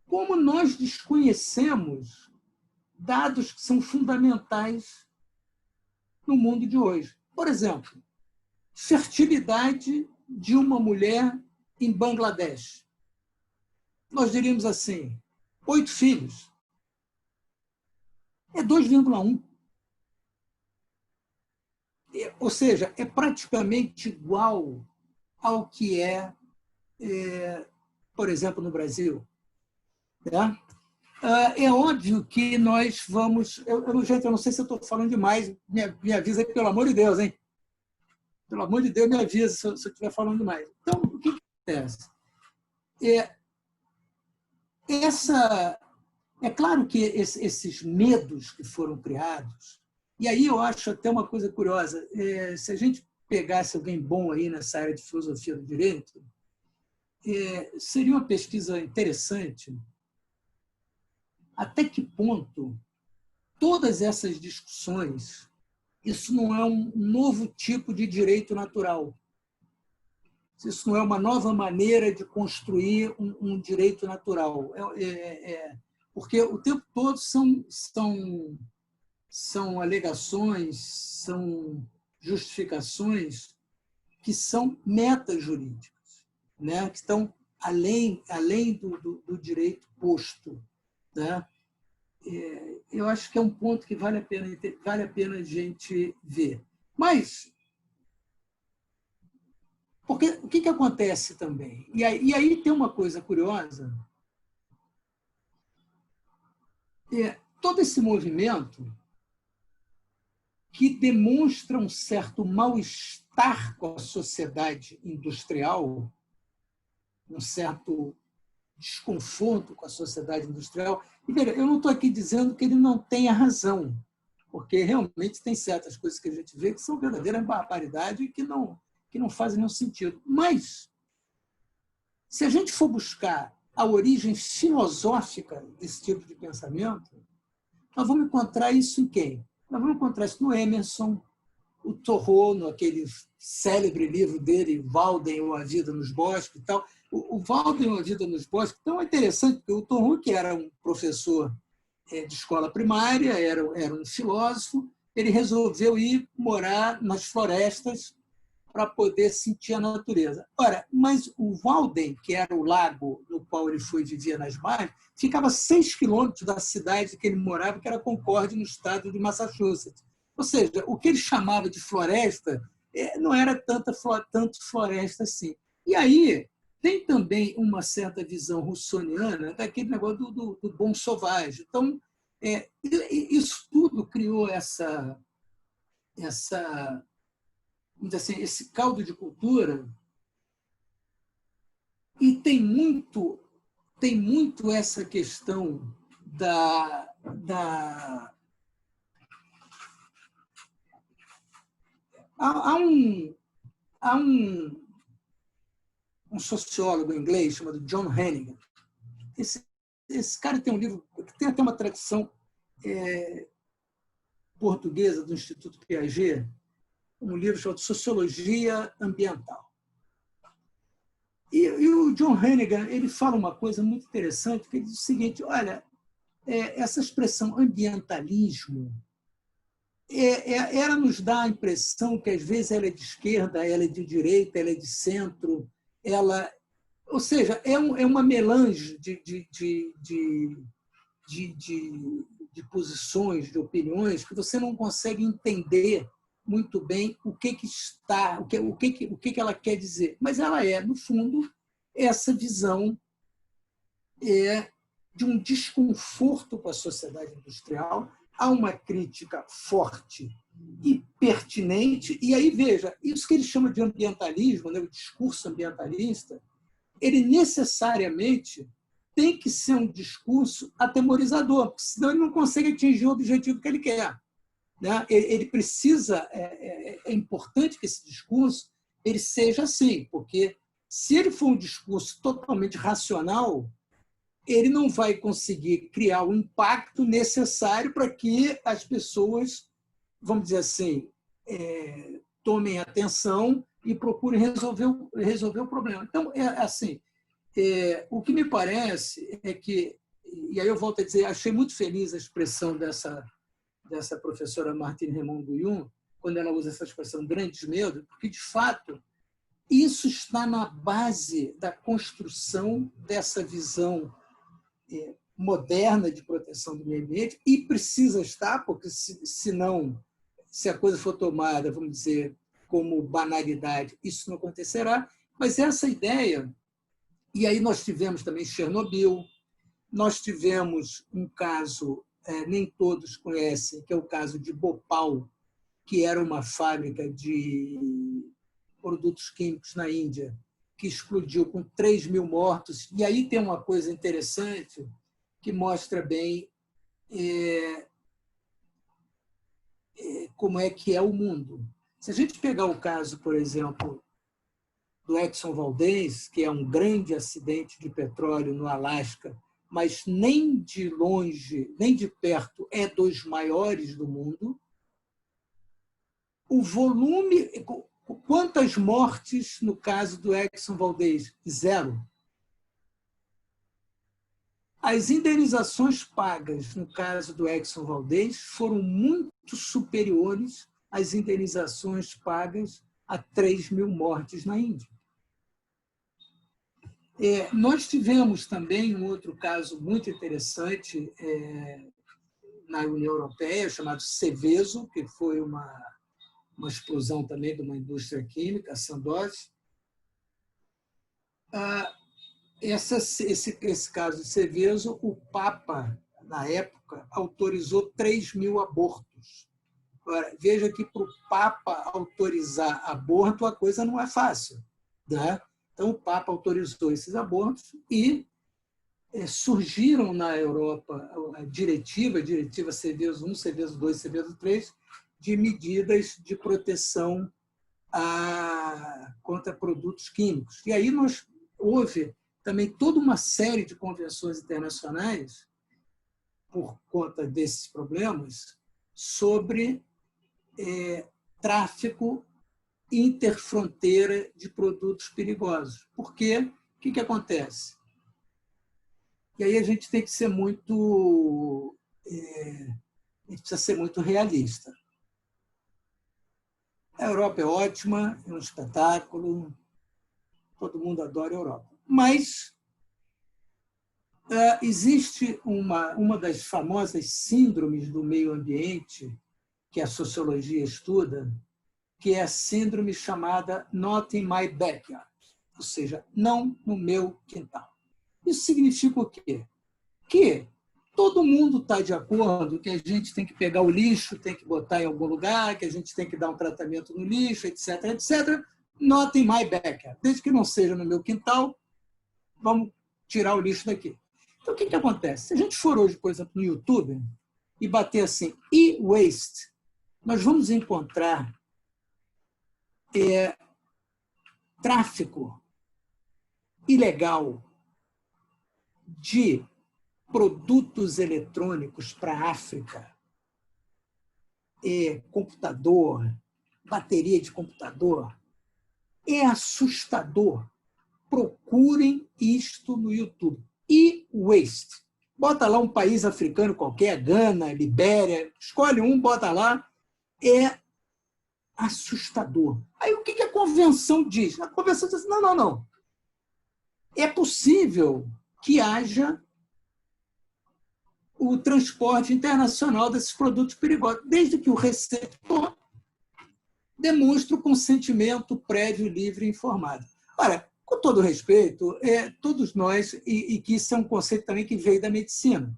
como nós desconhecemos dados que são fundamentais no mundo de hoje. Por exemplo, fertilidade de uma mulher em Bangladesh. Nós diríamos assim, 8 filhos. É 2,1. Ou seja, é praticamente igual ao que por exemplo, no Brasil. É óbvio que nós vamos... Gente, eu não sei se eu estou falando demais, me avisa aí, pelo amor de Deus, hein? Pelo amor de Deus, me avisa se eu estiver falando demais. Então, o que acontece? É claro que esses medos que foram criados, e aí eu acho até uma coisa curiosa, se a gente pegasse alguém bom aí nessa área de filosofia do direito, seria uma pesquisa interessante até que ponto todas essas discussões, isso não é um novo tipo de direito natural. Isso não é uma nova maneira de construir um direito natural. Porque o tempo todo são alegações, são justificações que são metajurídicas, né? Que estão além do direito posto. Né? Eu acho que é um ponto que vale a pena a gente ver. Mas, porque, o que acontece também? E aí tem uma coisa curiosa. Todo esse movimento que demonstra um certo mal-estar com a sociedade industrial, um certo desconforto com a sociedade industrial. E, veja, eu não estou aqui dizendo que ele não tenha razão, porque realmente tem certas coisas que a gente vê que são verdadeiras barbaridades e que não fazem nenhum sentido. Mas, se a gente for buscar a origem filosófica desse tipo de pensamento, nós vamos encontrar isso em quem? Nós vamos encontrar isso no Emerson, o Thoreau, naquele célebre livro dele, Walden ou A Vida nos Bosques e tal. O Walden ou A Vida nos Bosques então é interessante, porque o Thoreau, que era um professor de escola primária, era um filósofo, ele resolveu ir morar nas florestas para poder sentir a natureza. Ora, mas o Walden, que era o lago no qual ele vivia nas margens, ficava a 6 quilômetros da cidade que ele morava, que era Concord, no estado de Massachusetts. Ou seja, o que ele chamava de floresta não era tanto floresta assim. E aí tem também uma certa visão russoniana daquele negócio do bom selvagem. Então, isso tudo criou esse caldo de cultura, e tem muito essa questão há um sociólogo inglês chamado John Hennigan. Esse cara tem um livro que tem até uma tradução portuguesa do Instituto Piaget, um livro chamado Sociologia Ambiental. E o John Hennigan, ele fala uma coisa muito interessante, que ele diz o seguinte: olha, essa expressão ambientalismo, ela nos dá a impressão que às vezes ela é de esquerda, ela é de direita, ela é de centro, ou seja, é uma melange de posições, de opiniões, que você não consegue entender muito bem o que ela quer dizer, mas ela é, no fundo, essa visão de um desconforto com a sociedade industrial. Há uma crítica forte e pertinente, e aí, veja, isso que ele chama de ambientalismo, né, o discurso ambientalista, ele necessariamente tem que ser um discurso atemorizador, porque senão ele não consegue atingir o objetivo que ele quer. Né? Ele precisa, é importante que esse discurso ele seja assim, porque se ele for um discurso totalmente racional, ele não vai conseguir criar o impacto necessário para que as pessoas, vamos dizer assim, tomem atenção e procurem resolver o problema. Então, assim, o que me parece é que, e aí eu volto a dizer, achei muito feliz a expressão dessa professora Martine Raymond Guyon, quando ela usa essa expressão grandes medos, porque, de fato, isso está na base da construção dessa visão moderna de proteção do meio ambiente, e precisa estar, porque senão, se a coisa for tomada, vamos dizer, como banalidade, isso não acontecerá. Mas essa ideia, e aí nós tivemos também Chernobyl, nós tivemos um caso, nem todos conhecem, que é o caso de Bhopal, que era uma fábrica de produtos químicos na Índia, que explodiu com 3.000 mortos. E aí tem uma coisa interessante que mostra bem como é que é o mundo. Se a gente pegar o caso, por exemplo, do Exxon Valdez, que é um grande acidente de petróleo no Alasca, mas nem de longe, nem de perto, é dos maiores do mundo, o volume... Quantas mortes no caso do Exxon Valdez? 0. As indenizações pagas no caso do Exxon Valdez foram muito superiores às indenizações pagas a 3.000 mortes na Índia. Nós tivemos também um outro caso muito interessante na União Europeia, chamado Seveso, que foi uma explosão também de uma indústria química, a Sandoz. Esse caso de Seveso, o Papa, na época, autorizou 3.000 abortos. Agora, veja que para o Papa autorizar aborto, a coisa não é fácil. Né? Então, o Papa autorizou esses abortos e surgiram na Europa a diretiva Seveso I, Seveso II, Seveso III, de medidas de proteção contra produtos químicos. E aí houve também toda uma série de convenções internacionais, por conta desses problemas, sobre tráfico interfronteira de produtos perigosos. Por quê? O que acontece? E aí a gente tem que ser muito... a gente precisa ser muito realista. A Europa é ótima, é um espetáculo, todo mundo adora a Europa. Mas existe uma das famosas síndromes do meio ambiente que a sociologia estuda, que é a síndrome chamada Not in my backyard, ou seja, não no meu quintal. Isso significa o quê? Que todo mundo está de acordo que a gente tem que pegar o lixo, tem que botar em algum lugar, que a gente tem que dar um tratamento no lixo, etc., etc. Not in my backyard. Desde que não seja no meu quintal, vamos tirar o lixo daqui. Então, o que acontece? Se a gente for hoje, por exemplo, no YouTube e bater assim, e-waste, nós vamos encontrar tráfico ilegal de produtos eletrônicos para a África, computador, bateria de computador. É assustador. Procurem isto no YouTube. E-waste. Bota lá um país africano qualquer, Gana, Libéria, escolhe um, bota lá. É assustador. Aí o que a convenção diz? A convenção diz, não. É possível que haja o transporte internacional desses produtos perigosos, desde que o receptor demonstra o consentimento prévio, livre e informado. Ora, com todo respeito, todos nós, e que isso é um conceito também que veio da medicina,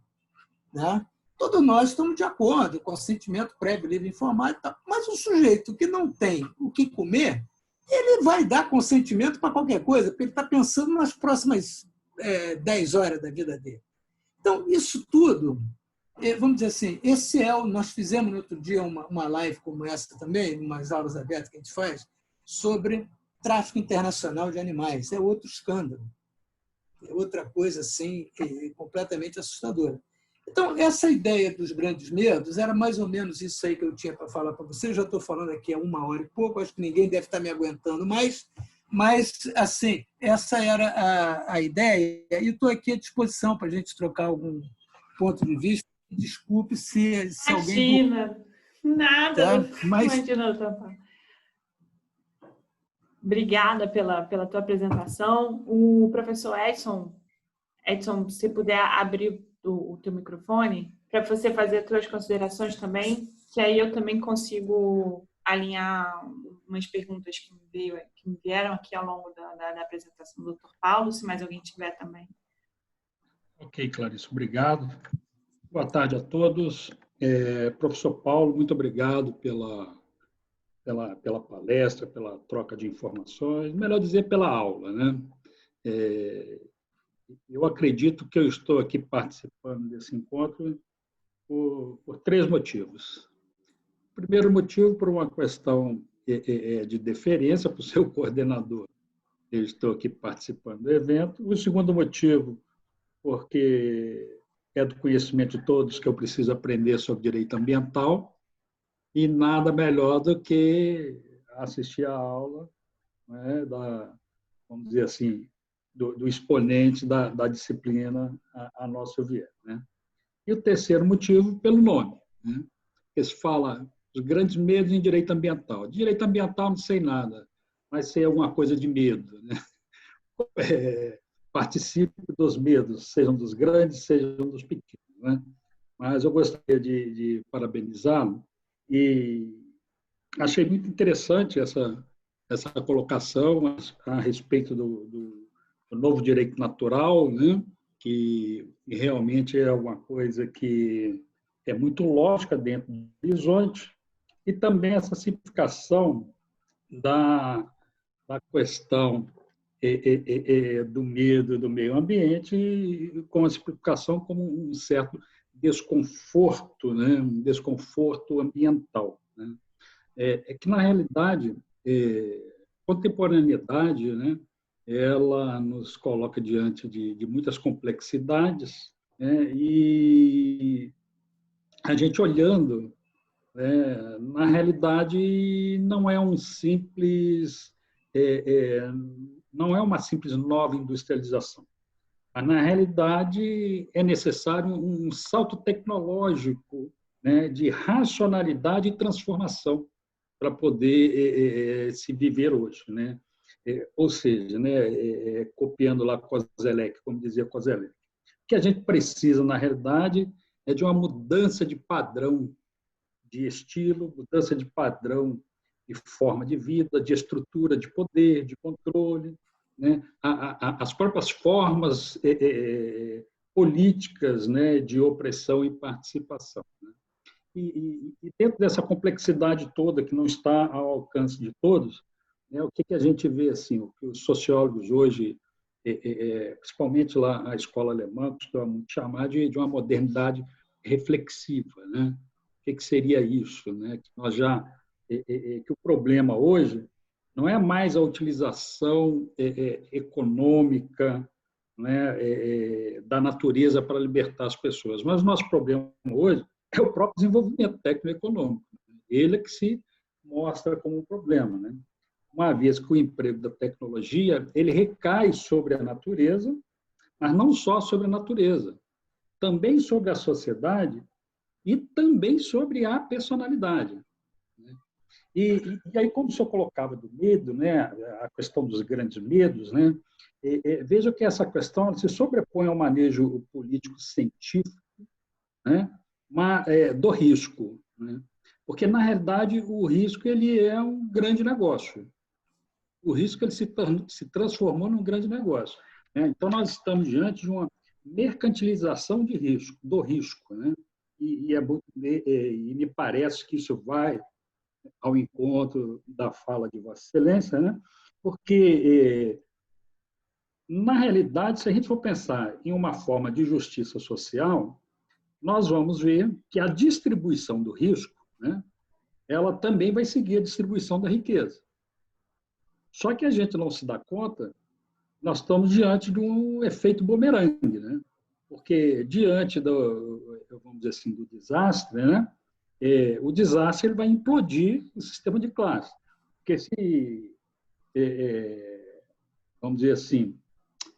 né? Todos nós estamos de acordo, consentimento prévio, livre e informado, mas o sujeito que não tem o que comer, ele vai dar consentimento para qualquer coisa, porque ele está pensando nas próximas 10 horas da vida dele. Então, isso tudo, vamos dizer assim, nós fizemos no outro dia uma live como essa também, umas aulas abertas que a gente faz, sobre tráfico internacional de animais. É outro escândalo, é outra coisa assim, completamente assustadora. Então, essa ideia dos grandes medos era mais ou menos isso aí que eu tinha para falar para você. Eu já estou falando aqui há 1 hora e pouco, acho que ninguém deve estar me aguentando mais, mas, assim, essa era a ideia, e estou aqui à disposição para a gente trocar algum ponto de vista. Desculpe se alguém... Imagina! Nada! Tá? Mas... Imagina, Tampa. Obrigada pela tua apresentação. O professor Edson, se puder abrir o teu microfone, para você fazer as tuas considerações também, que aí eu também consigo alinhar umas perguntas que me vieram aqui ao longo da apresentação do Dr. Paulo, se mais alguém tiver também. Ok, Clarice, obrigado. Boa tarde a todos. Professor Paulo, muito obrigado pela palestra, pela troca de informações, melhor dizer, pela aula, né? Eu acredito que eu estou aqui participando desse encontro por 3 motivos. O primeiro motivo, por uma questão de deferência para o seu coordenador. Eu estou aqui participando do evento. O segundo motivo, porque é do conhecimento de todos que eu preciso aprender sobre direito ambiental, e nada melhor do que assistir a aula, né, vamos dizer assim, do exponente da disciplina a nosso ver, né? E o terceiro motivo, pelo nome, né? Que se fala os grandes medos em direito ambiental. De direito ambiental não sei nada, mas sei alguma coisa de medo, né? Participe dos medos, sejam dos grandes, sejam dos pequenos, né? Mas eu gostaria de parabenizá-lo e achei muito interessante essa colocação a respeito do novo direito natural, né? Que realmente é uma coisa que é muito lógica dentro do horizonte, e também essa simplificação da questão do medo do meio ambiente, com a simplificação como um certo desconforto, né? Um desconforto ambiental, né? Que, na realidade, contemporaneidade, né? Ela nos coloca diante de muitas complexidades, né? E a gente olhando, na realidade, não é não é uma simples nova industrialização. Mas, na realidade, é necessário um salto tecnológico, né, de racionalidade e transformação para poder se viver hoje, né? Ou seja, né, copiando lá Kozelek, como dizia Kozelek, o que a gente precisa, na realidade, é de uma mudança de padrão de estilo, mudança de padrão de forma de vida, de estrutura de poder, de controle, né? As próprias formas políticas, né, de opressão e participação, né? E dentro dessa complexidade toda que não está ao alcance de todos, né, o que a gente vê assim, o que os sociólogos hoje, principalmente lá a escola alemã, costumam chamar de uma modernidade reflexiva, né? O que seria isso, né? Que nós que o problema hoje não é mais a utilização econômica, né, da natureza para libertar as pessoas, mas o nosso problema hoje é o próprio desenvolvimento técnico-econômico. Ele é que se mostra como um problema, né? Uma vez que o emprego da tecnologia ele recai sobre a natureza, mas não só sobre a natureza, também sobre a sociedade e também sobre a personalidade, né? E aí, como o senhor colocava do medo, né, a questão dos grandes medos, né, veja que essa questão se sobrepõe ao manejo político-científico, né, do risco, né? Porque, na realidade, o risco ele é um grande negócio. O risco ele se transformou num grande negócio, né? Então, nós estamos diante de uma mercantilização de risco, do risco, né? E me parece que isso vai ao encontro da fala de Vossa Excelência, né? Porque, na realidade, se a gente for pensar em uma forma de justiça social, nós vamos ver que a distribuição do risco, né, ela também vai seguir a distribuição da riqueza. Só que a gente não se dá conta, nós estamos diante de um efeito bumerangue, né? Porque diante vamos dizer assim, do desastre, né, o desastre ele vai implodir o sistema de classe. Porque se, vamos dizer assim,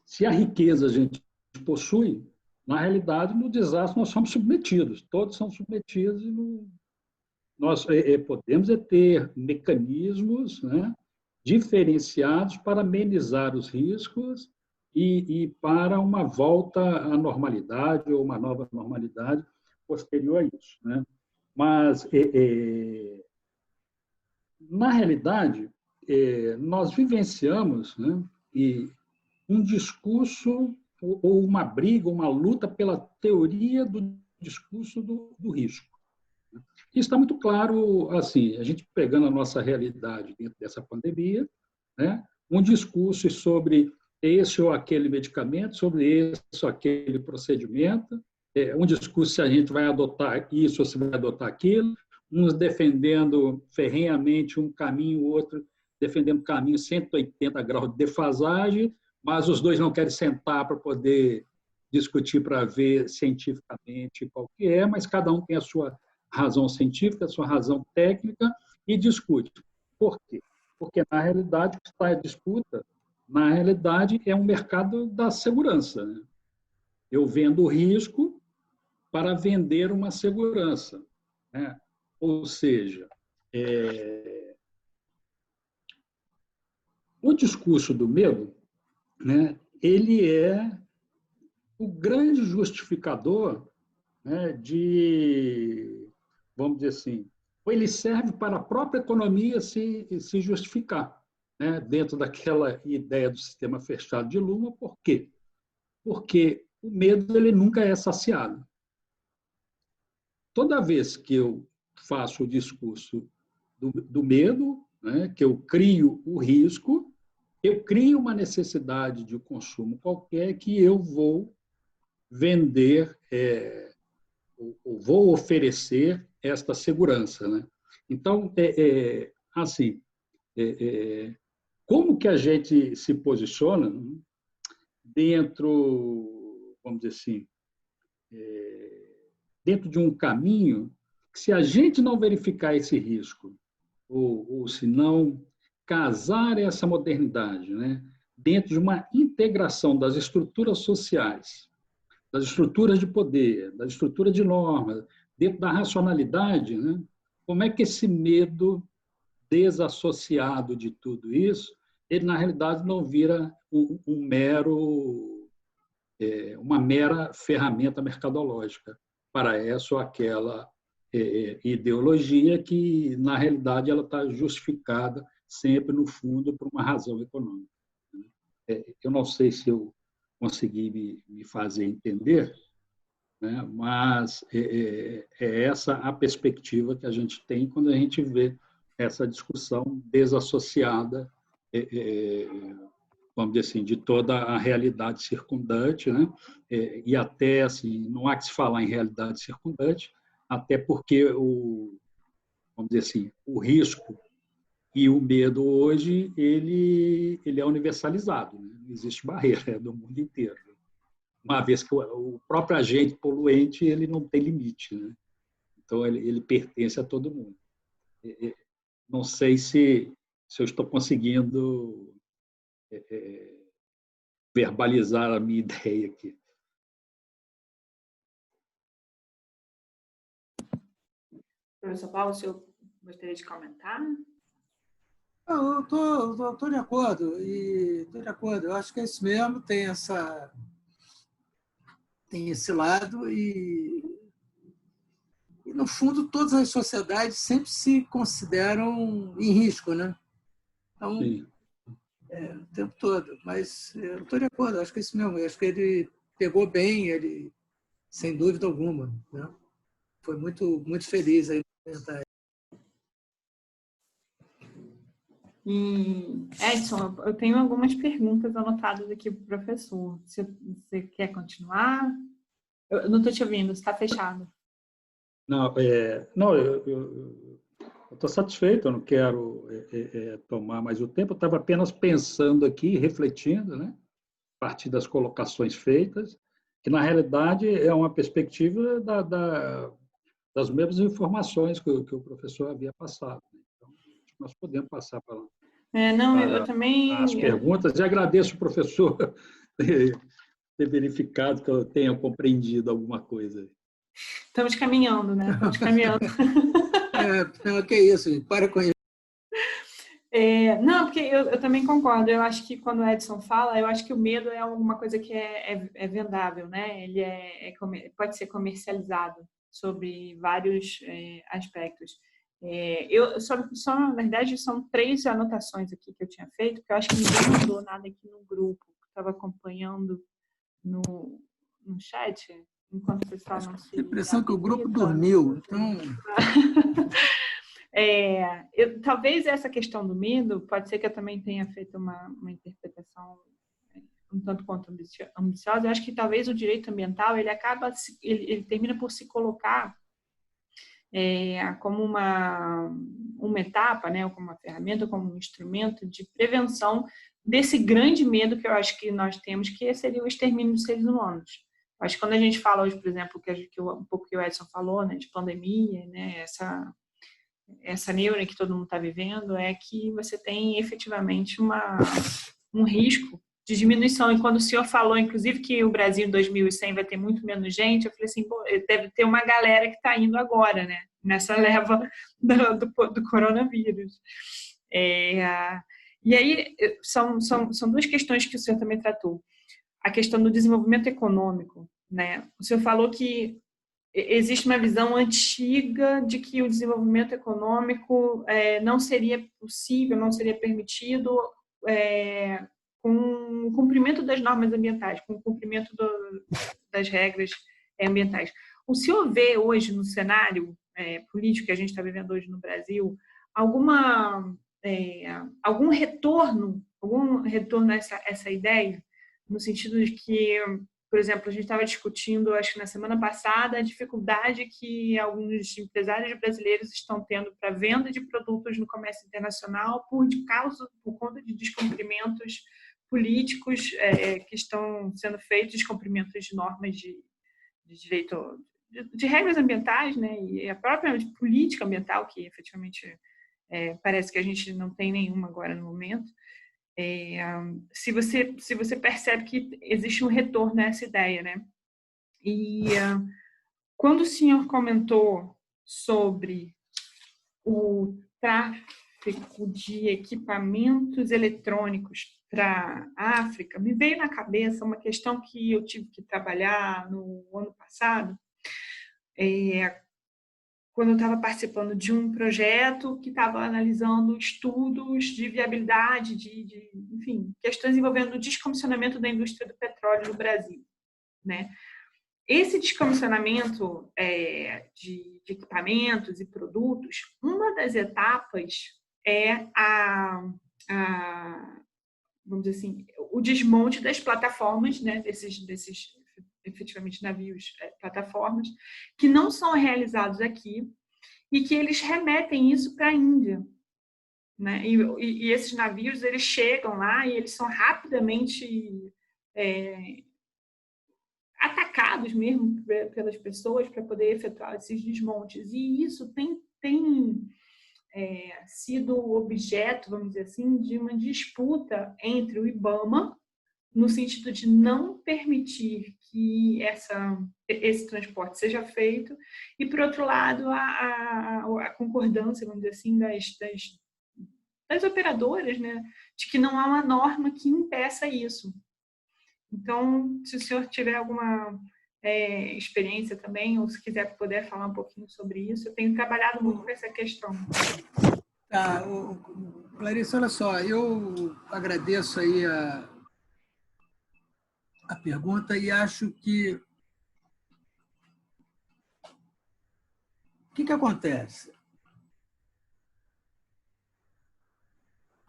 se a riqueza a gente possui, na realidade, no desastre nós somos submetidos, todos são submetidos e nós podemos ter mecanismos, né, diferenciados para amenizar os riscos e para uma volta à normalidade ou uma nova normalidade posterior a isso, né? Mas, na realidade, nós vivenciamos, né, um discurso ou uma briga, uma luta pela teoria do discurso do risco. Isso está muito claro, assim, a gente pegando a nossa realidade dentro dessa pandemia, né, um discurso sobre esse ou aquele medicamento, sobre esse ou aquele procedimento, um discurso se a gente vai adotar isso ou se vai adotar aquilo, uns defendendo ferrenhamente um caminho, o outro defendendo caminho 180 graus de defasagem, mas os dois não querem sentar para poder discutir para ver cientificamente qual que é, mas cada um tem a sua razão científica, a sua razão técnica e discute. Por quê? Porque, na realidade, o que está em disputa, na realidade, é um mercado da segurança, né? Eu vendo o risco para vender uma segurança, né? Ou seja, o discurso do medo, né, ele é o grande justificador, né, vamos dizer assim, ou ele serve para a própria economia se justificar, né, dentro daquela ideia do sistema fechado de Luhmann. Por quê? Porque o medo ele nunca é saciado. Toda vez que eu faço o discurso do medo, né, que eu crio o risco, eu crio uma necessidade de consumo qualquer que eu vou vender, ou vou oferecer esta segurança, né? Então, assim, como que a gente se posiciona, né, dentro, vamos dizer assim, dentro de um caminho que, se a gente não verificar esse risco, ou se não casar essa modernidade, né, dentro de uma integração das estruturas sociais, das estruturas de poder, da estrutura de normas, dentro da racionalidade, né, como é que esse medo desassociado de tudo isso, ele, na realidade, não vira uma mera ferramenta mercadológica para essa ou aquela ideologia que, na realidade, ela está justificada sempre, no fundo, por uma razão econômica. Eu não sei se eu consegui me fazer entender, né? Mas é essa a perspectiva que a gente tem quando a gente vê essa discussão desassociada, vamos dizer assim, de toda a realidade circundante, né? E até, assim, não há que se falar em realidade circundante, até porque vamos dizer assim, o risco e o medo hoje ele é universalizado, né? Não existe barreira, é do mundo inteiro. Uma vez que o próprio agente poluente ele não tem limite, né? Então ele pertence a todo mundo. Não sei se eu estou conseguindo verbalizar a minha ideia aqui. Professor Paulo, o senhor gostaria de comentar? Eu estou de acordo, estou de acordo. Eu acho que é isso mesmo, tem esse lado, e E, no fundo, todas as sociedades sempre se consideram em risco, né? Então, o tempo todo. Mas eu estou de acordo, acho que é isso mesmo. Eu acho que ele pegou bem, ele, sem dúvida alguma, né? Foi muito, muito feliz aí. E, Edson, eu tenho algumas perguntas anotadas aqui para o professor. Você quer continuar? Eu não estou te ouvindo, você está fechado. Não, eu estou satisfeito, eu não quero tomar mais o tempo. Eu estava apenas pensando aqui, refletindo, né, a partir das colocações feitas, que, na realidade, é uma perspectiva das mesmas informações que o professor havia passado. Então, nós podemos passar para Eu também... as perguntas, e agradeço o professor ter verificado que eu tenha compreendido alguma coisa. Estamos caminhando, né? Estamos caminhando. Que isso, gente. Para com isso. Não, porque eu também concordo. Eu acho que quando o Edson fala, eu acho que o medo é alguma coisa que é vendável, né? Ele pode ser comercializado sobre vários aspectos. Na verdade, são 3 anotações aqui que eu tinha feito, porque eu acho que ninguém mandou nada aqui no grupo, que estava acompanhando no chat, enquanto o pessoal não se... A impressão que o grupo dormiu, então... talvez essa questão do medo, pode ser que eu também tenha feito uma interpretação um tanto quanto ambiciosa. Eu acho que talvez o direito ambiental ele termina por se colocar como uma etapa, né, ou como uma ferramenta, como um instrumento de prevenção desse grande medo que eu acho que nós temos, que seria o extermínio dos seres humanos. Eu acho que quando a gente fala hoje, por exemplo, um pouco que o Edson falou, né, de pandemia, né, essa neura que todo mundo está vivendo, é que você tem efetivamente um risco de diminuição. E quando o senhor falou, inclusive, que o Brasil em 2100 vai ter muito menos gente, eu falei assim, deve ter uma galera que está indo agora, né? Nessa leva do coronavírus. E aí, são 2 questões que o senhor também tratou. A questão do desenvolvimento econômico, né? O senhor falou que existe uma visão antiga de que o desenvolvimento econômico não seria possível, não seria permitido com o cumprimento das normas ambientais, com o cumprimento das regras ambientais. O senhor vê hoje no cenário político que a gente está vivendo hoje no Brasil algum retorno a essa ideia, no sentido de que, por exemplo, a gente estava discutindo, acho que na semana passada, a dificuldade que alguns empresários brasileiros estão tendo para venda de produtos no comércio internacional por conta de descumprimentos políticos que estão sendo feitos, descumprimentos de normas de direito, de regras ambientais, né? E a própria política ambiental, que efetivamente parece que a gente não tem nenhuma agora no momento. Se você percebe que existe um retorno a essa ideia, né? E quando o senhor comentou sobre o tráfico de equipamentos eletrônicos para a África, me veio na cabeça uma questão que eu tive que trabalhar no ano passado, quando eu estava participando de um projeto que estava analisando estudos de viabilidade, enfim, questões envolvendo o descomissionamento da indústria do petróleo no Brasil, né? Esse descomissionamento de equipamentos e produtos, uma das etapas é vamos dizer assim, o desmonte das plataformas, né, desses efetivamente navios, plataformas, que não são realizados aqui e que eles remetem isso para a Índia. Né? E esses navios, eles chegam lá e eles são rapidamente atacados mesmo pelas pessoas para poder efetuar esses desmontes. E isso tem sido objeto, vamos dizer assim, de uma disputa entre o IBAMA, no sentido de não permitir que esse transporte seja feito, e, por outro lado, a concordância, vamos dizer assim, das operadoras, né, de que não há uma norma que impeça isso. Então, se o senhor tiver alguma experiência também, ou se quiser poder falar um pouquinho sobre isso. Eu tenho trabalhado muito com essa questão. Tá, Clarice, olha só, eu agradeço aí a pergunta e acho que o que acontece?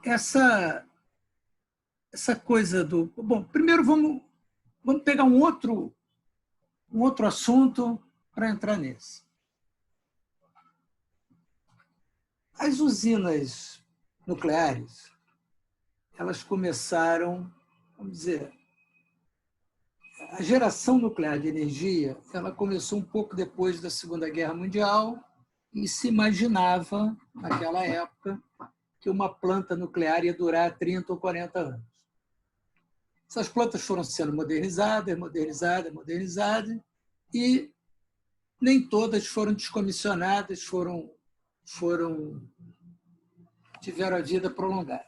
Essa coisa do... Bom, primeiro vamos pegar um outro assunto para entrar nesse. As usinas nucleares, elas começaram, vamos dizer, a geração nuclear de energia, ela começou um pouco depois da Segunda Guerra Mundial e se imaginava, naquela época, que uma planta nuclear ia durar 30 ou 40 anos. Essas plantas foram sendo modernizadas, e nem todas foram descomissionadas, tiveram a vida prolongada.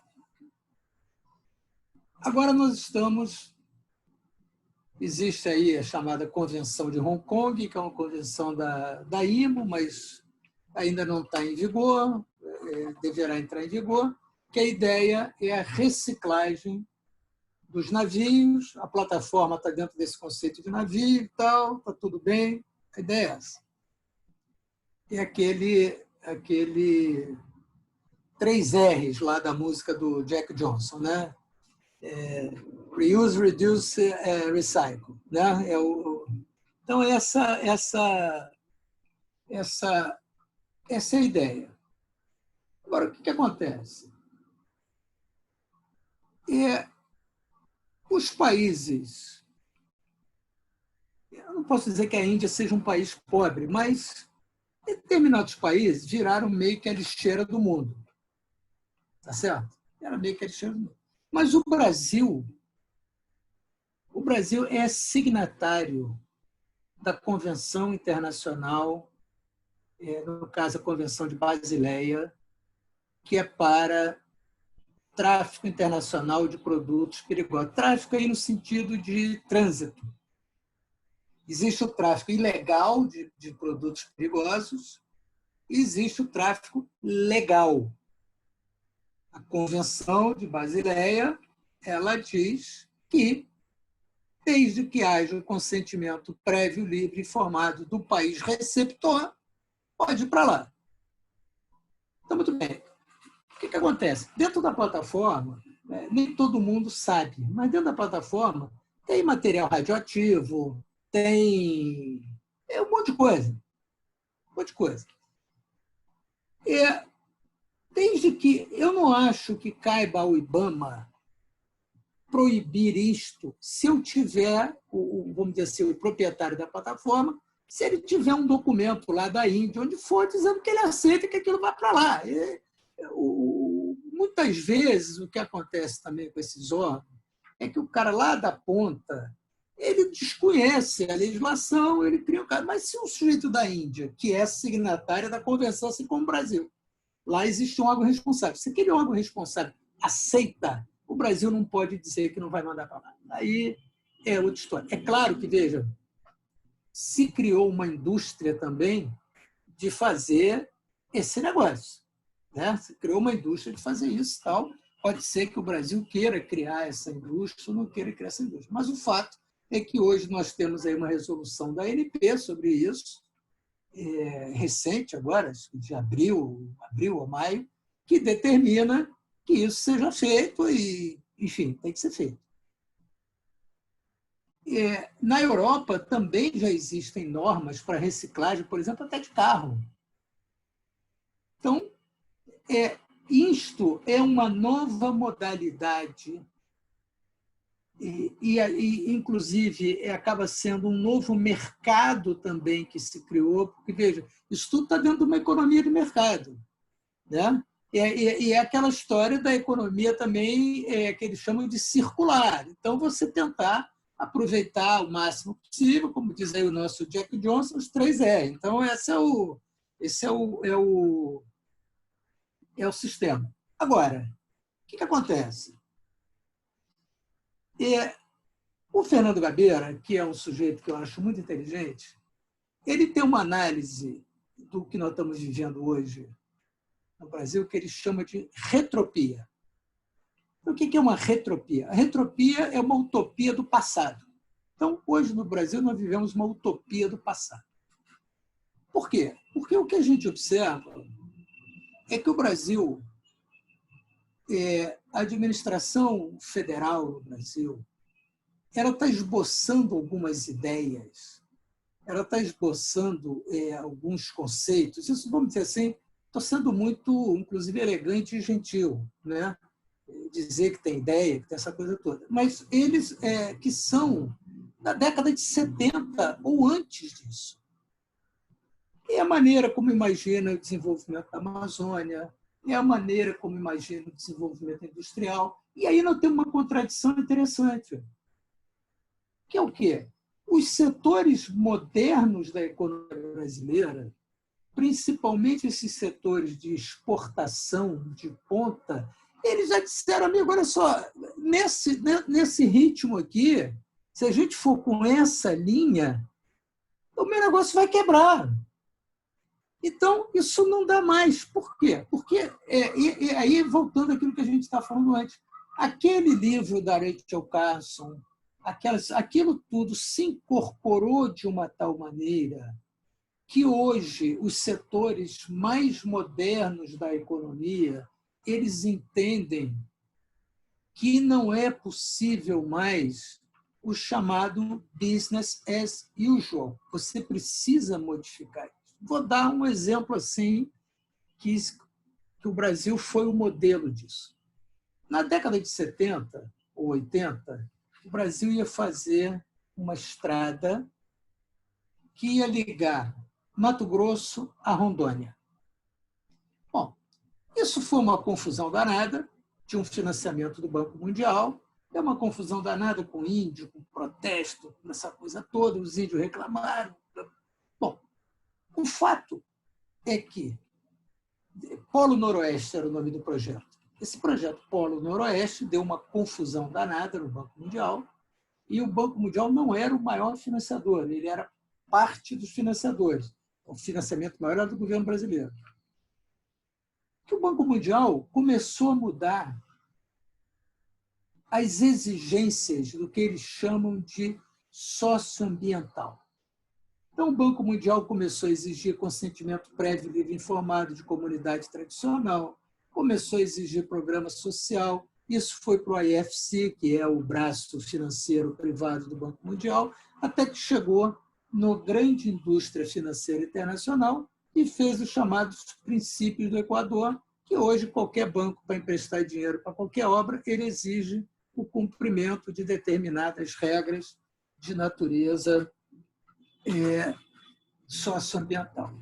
Agora existe aí a chamada Convenção de Hong Kong, que é uma convenção da IMO, mas ainda não está em vigor, deverá entrar em vigor, que a ideia é a reciclagem dos navios, a plataforma está dentro desse conceito de navio e tal, está tudo bem, a ideia é essa. É aquele 3 R's lá da música do Jack Johnson, né? Reuse, Reduce, Recycle. Né? Então, essa é a ideia. Agora, o que acontece? Os países... Eu não posso dizer que a Índia seja um país pobre, mas determinados países viraram meio que a lixeira do mundo. Tá certo? Era meio que a lixeira do mundo. Mas o Brasil é signatário da Convenção Internacional, no caso a Convenção de Basileia, que é para tráfico internacional de produtos perigosos. Tráfico aí no sentido de trânsito. Existe o tráfico ilegal de produtos perigosos e existe o tráfico legal. A Convenção de Basileia, ela diz que, desde que haja um consentimento prévio, livre e informado do país receptor, pode ir para lá. Então, muito bem. O que acontece? Dentro da plataforma, nem todo mundo sabe, mas dentro da plataforma tem material radioativo, tem um monte de coisa. Um monte de coisa. Desde que eu não acho que caiba ao IBAMA proibir isto se eu tiver, vamos dizer assim, o proprietário da plataforma, se ele tiver um documento lá da Índia, onde for, dizendo que ele aceita que aquilo vá para lá. Muitas vezes, o que acontece também com esses órgãos é que o cara lá da ponta, ele desconhece a legislação, ele cria o cara. Mas se um sujeito da Índia, que é signatário da convenção, assim como o Brasil, lá existe um órgão responsável. Se aquele órgão responsável aceita, o Brasil não pode dizer que não vai mandar para lá. Aí é outra história. É claro que, veja, se criou uma indústria também de fazer esse negócio. Né? Se criou uma indústria de fazer isso. Tal. Pode ser que o Brasil queira criar essa indústria ou não queira criar essa indústria. Mas o fato é que hoje nós temos aí uma resolução da ANP sobre isso, recente agora, de abril ou maio, que determina que isso seja feito e, enfim, tem que ser feito. Na Europa também já existem normas para reciclagem, por exemplo, até de carro. Então, isto é uma nova modalidade e inclusive, acaba sendo um novo mercado também que se criou, porque, veja, isso tudo está dentro de uma economia de mercado. Né? E é aquela história da economia também que eles chamam de circular. Então, você tentar aproveitar o máximo possível, como diz aí o nosso Jack Johnson, os 3 R. Então, esse é o sistema. Agora, o que acontece? O Fernando Gabeira, que é um sujeito que eu acho muito inteligente, ele tem uma análise do que nós estamos vivendo hoje no Brasil que ele chama de retropia. O que é uma retropia? A retropia é uma utopia do passado. Então, hoje no Brasil, nós vivemos uma utopia do passado. Por quê? Porque o que a gente observa é que o Brasil, a administração federal no Brasil, ela está esboçando algumas ideias, ela está esboçando alguns conceitos. Isso, vamos dizer assim, estou sendo muito, inclusive, elegante e gentil, né? Dizer que tem ideia, que tem essa coisa toda. Mas eles que são da década de 70 ou antes disso. É a maneira como imagina o desenvolvimento da Amazônia, é a maneira como imagina o desenvolvimento industrial. E aí nós temos uma contradição interessante, que é o quê? Os setores modernos da economia brasileira, principalmente esses setores de exportação de ponta, eles já disseram, amigo, olha só, nesse ritmo aqui, se a gente for com essa linha, o meu negócio vai quebrar. Então, isso não dá mais. Por quê? Porque, aí, voltando àquilo que a gente está falando antes, aquele livro da Rachel Carson, aquilo tudo se incorporou de uma tal maneira que hoje os setores mais modernos da economia, eles entendem que não é possível mais o chamado business as usual. Você precisa modificar isso. Vou dar um exemplo assim, que o Brasil foi o modelo disso. Na década de 70 ou 80, o Brasil ia fazer uma estrada que ia ligar Mato Grosso a Rondônia. Bom, isso foi uma confusão danada, tinha um financiamento do Banco Mundial, é uma confusão danada com o índio, com protesto, com essa coisa toda, os índios reclamaram. Bom, o fato é que Polo Noroeste era o nome do projeto. Esse projeto Polo Noroeste deu uma confusão danada no Banco Mundial, e o Banco Mundial não era o maior financiador, ele era parte dos financiadores. O financiamento maior era do governo brasileiro. Que o Banco Mundial começou a mudar as exigências do que eles chamam de socioambiental. Então, o Banco Mundial começou a exigir consentimento prévio livre e informado de comunidade tradicional, começou a exigir programa social. Isso foi para o IFC, que é o braço financeiro privado do Banco Mundial, até que chegou no grande indústria financeira internacional e fez os chamados princípios do Equador, que hoje qualquer banco, para emprestar dinheiro para qualquer obra, ele exige o cumprimento de determinadas regras de natureza socioambiental.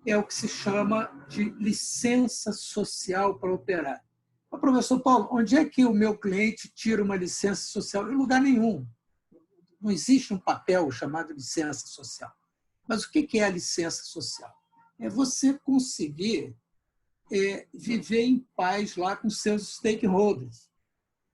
É o que se chama de licença social para operar. Mas, professor Paulo, onde é que o meu cliente tira uma licença social? Em lugar nenhum. Não existe um papel chamado licença social. Mas o que é a licença social? É você conseguir viver em paz lá com seus stakeholders.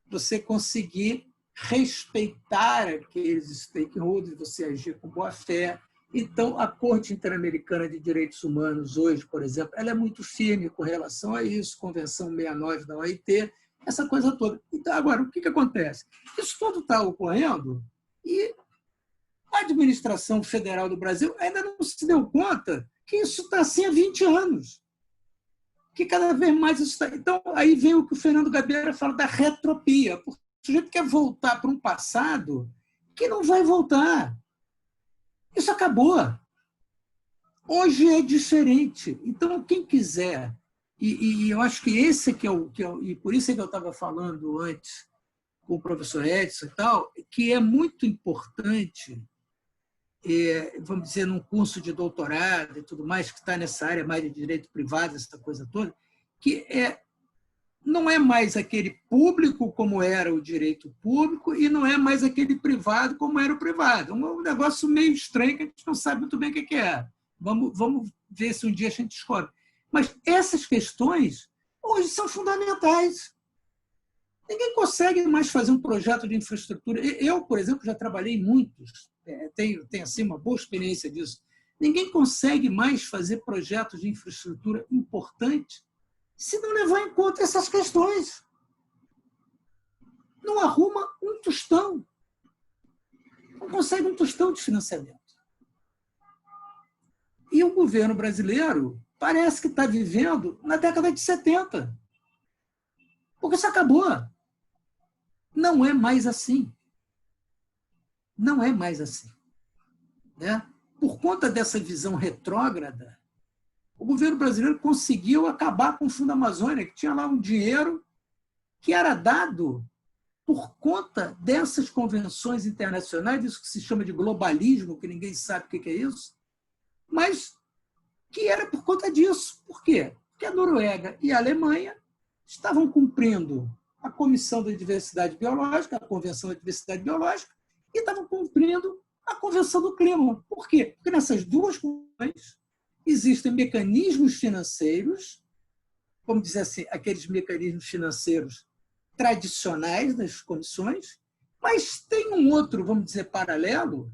Você conseguir respeitar aqueles stakeholders, você agir com boa-fé. Então, a Corte Interamericana de Direitos Humanos, hoje, por exemplo, ela é muito firme com relação a isso, Convenção 69 da OIT, essa coisa toda. Então, agora, o que acontece? Isso tudo está ocorrendo e a administração federal do Brasil ainda não se deu conta que isso está assim há 20 anos. Que cada vez mais isso está. Então, aí vem o que o Fernando Gabeira fala da retropia. Porque o sujeito quer voltar para um passado que não vai voltar. Isso acabou. Hoje é diferente. Então, quem quiser, e eu acho que esse que é o e por isso é que eu estava falando antes com o professor Edson e tal, que é muito importante, vamos dizer, num curso de doutorado e tudo mais, que está nessa área mais de direito privado, essa coisa toda, que não é mais aquele público como era o direito público e não é mais aquele privado como era o privado. Um negócio meio estranho que a gente não sabe muito bem o que é. Vamos ver se um dia a gente descobre. Mas essas questões hoje são fundamentais. Ninguém consegue mais fazer um projeto de infraestrutura. Eu, por exemplo, já trabalhei em muitos, tenho assim, uma boa experiência disso. Ninguém consegue mais fazer projetos de infraestrutura importantes se não levar em conta essas questões. Não arruma um tostão. Não consegue um tostão de financiamento. E o governo brasileiro parece que está vivendo na década de 70. Porque isso acabou. Não é mais assim. Não é mais assim. Né? Por conta dessa visão retrógrada, o governo brasileiro conseguiu acabar com o Fundo Amazônia, que tinha lá um dinheiro que era dado por conta dessas convenções internacionais, isso que se chama de globalismo, que ninguém sabe o que é isso, mas que era por conta disso. Por quê? Porque a Noruega e a Alemanha estavam cumprindo a Comissão da Diversidade Biológica, a Convenção da Diversidade Biológica, e estavam cumprindo a Convenção do Clima. Por quê? Porque nessas duas convenções existem mecanismos financeiros, vamos dizer assim, aqueles mecanismos financeiros tradicionais das comissões, mas tem um outro, vamos dizer, paralelo,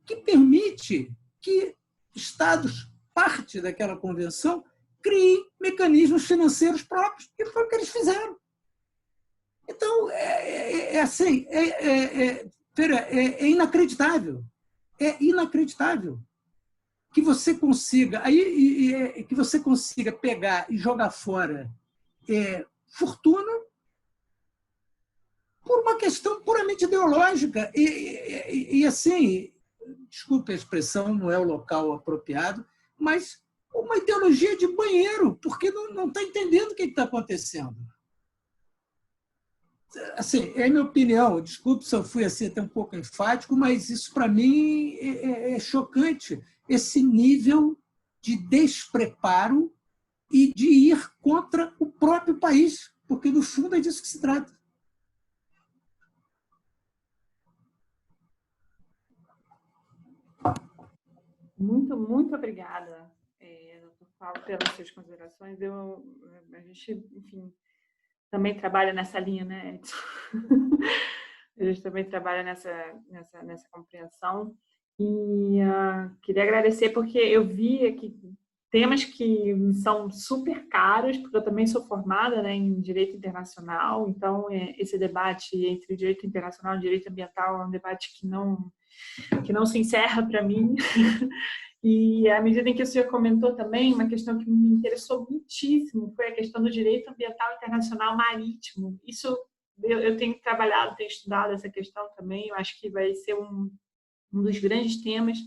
que permite que Estados, parte daquela convenção, criem mecanismos financeiros próprios, e foi o que eles fizeram. Então, assim, é inacreditável. É inacreditável que você consiga pegar e jogar fora fortuna por uma questão puramente ideológica. E assim, desculpe a expressão, não é o local apropriado, mas uma ideologia de banheiro, porque não está entendendo o que está acontecendo. Assim, é a minha opinião, desculpe se eu fui assim, até um pouco enfático, mas isso, para mim, é chocante, esse nível de despreparo e de ir contra o próprio país, porque, no fundo, é disso que se trata. Muito, muito obrigada, Dr. Paulo, pelas suas considerações. A gente, enfim, também trabalha nessa linha, né, Edson? A gente também trabalha nessa compreensão. E queria agradecer, porque eu vi aqui temas que são super caros, porque eu também sou formada, né, em Direito Internacional, então esse debate entre Direito Internacional e Direito Ambiental é um debate que não se encerra para mim. E à medida em que o senhor comentou também, uma questão que me interessou muitíssimo foi a questão do direito ambiental internacional marítimo. Isso eu tenho trabalhado, tenho estudado essa questão também, eu acho que vai ser um dos grandes temas,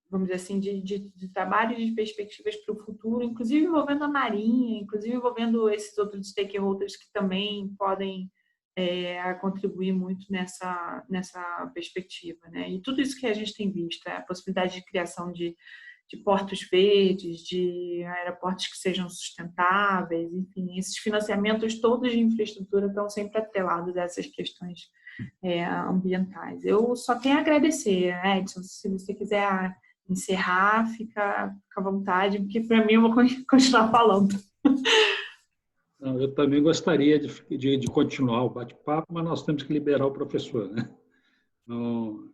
vamos dizer assim, de trabalho e de perspectivas para o futuro, inclusive envolvendo a Marinha, inclusive envolvendo esses outros stakeholders que também podem contribuir muito nessa perspectiva, né? E tudo isso que a gente tem visto, a possibilidade de criação de portos verdes, de aeroportos que sejam sustentáveis, enfim, esses financiamentos todos de infraestrutura estão sempre atrelados a essas questões ambientais. Eu só tenho a agradecer, Edson, se você quiser encerrar, fica à vontade, porque para mim eu vou continuar falando. Não, eu também gostaria de continuar o bate-papo, mas nós temos que liberar o professor, né? Não,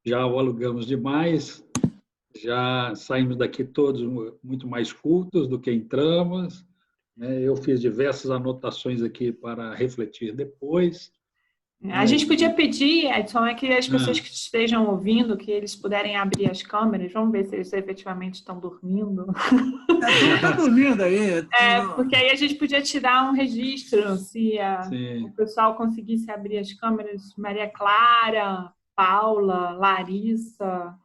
já o alugamos demais, já saímos daqui todos muito mais cultos do que entramos, né? Eu fiz diversas anotações aqui para refletir depois. A gente podia pedir, Edson, que as pessoas que estejam ouvindo, que eles puderem abrir as câmeras, vamos ver se eles efetivamente estão dormindo. Está dormindo aí. Porque aí a gente podia tirar um registro, se o pessoal conseguisse abrir as câmeras. Maria Clara, Paula, Larissa,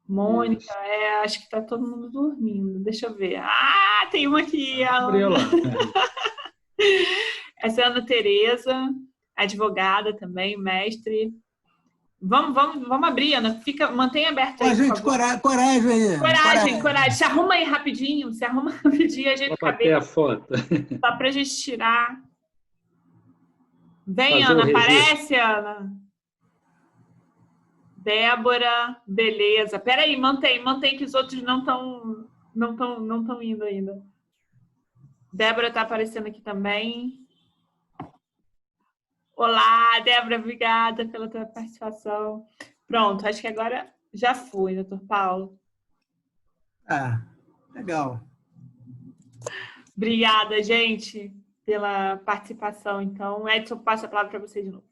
Mônica, acho que está todo mundo dormindo. Deixa eu ver. Tem uma aqui. Essa é a Ana Tereza, advogada também, mestre. Vamos abrir, Ana. Mantenha aberto aí. Gente, coragem aí. Coragem. Se arruma aí rapidinho. A gente bater a foto. Só para a gente tirar. Vem, Ana. Aparece, Ana. Débora, beleza. Peraí, mantém que os outros não estão indo ainda. Débora está aparecendo aqui também. Olá, Débora, obrigada pela tua participação. Pronto, acho que agora já foi, doutor Paulo. Ah, legal. Obrigada, gente, pela participação. Então, Edson, passo a palavra para você de novo.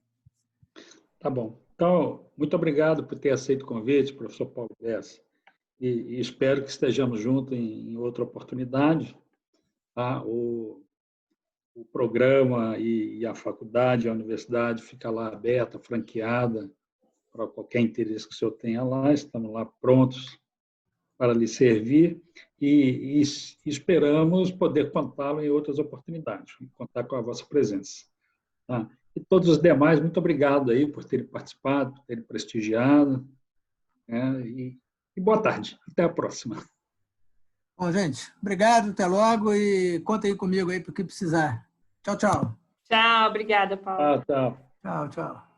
Tá bom. Então, muito obrigado por ter aceito o convite, professor Paulo Bessa. E espero que estejamos juntos em outra oportunidade. Tá? O programa e a faculdade, a universidade fica lá aberta, franqueada, para qualquer interesse que o senhor tenha lá. Estamos lá prontos para lhe servir e esperamos poder contá-lo em outras oportunidades, contar com a vossa presença. Tá? E todos os demais, muito obrigado aí por terem participado, por terem prestigiado, né? E boa tarde. Até a próxima. Bom, gente, obrigado, até logo e conta aí comigo aí para o que precisar. Tchau, tchau. Tchau, obrigada, Paulo. Tchau. Tchau, tchau.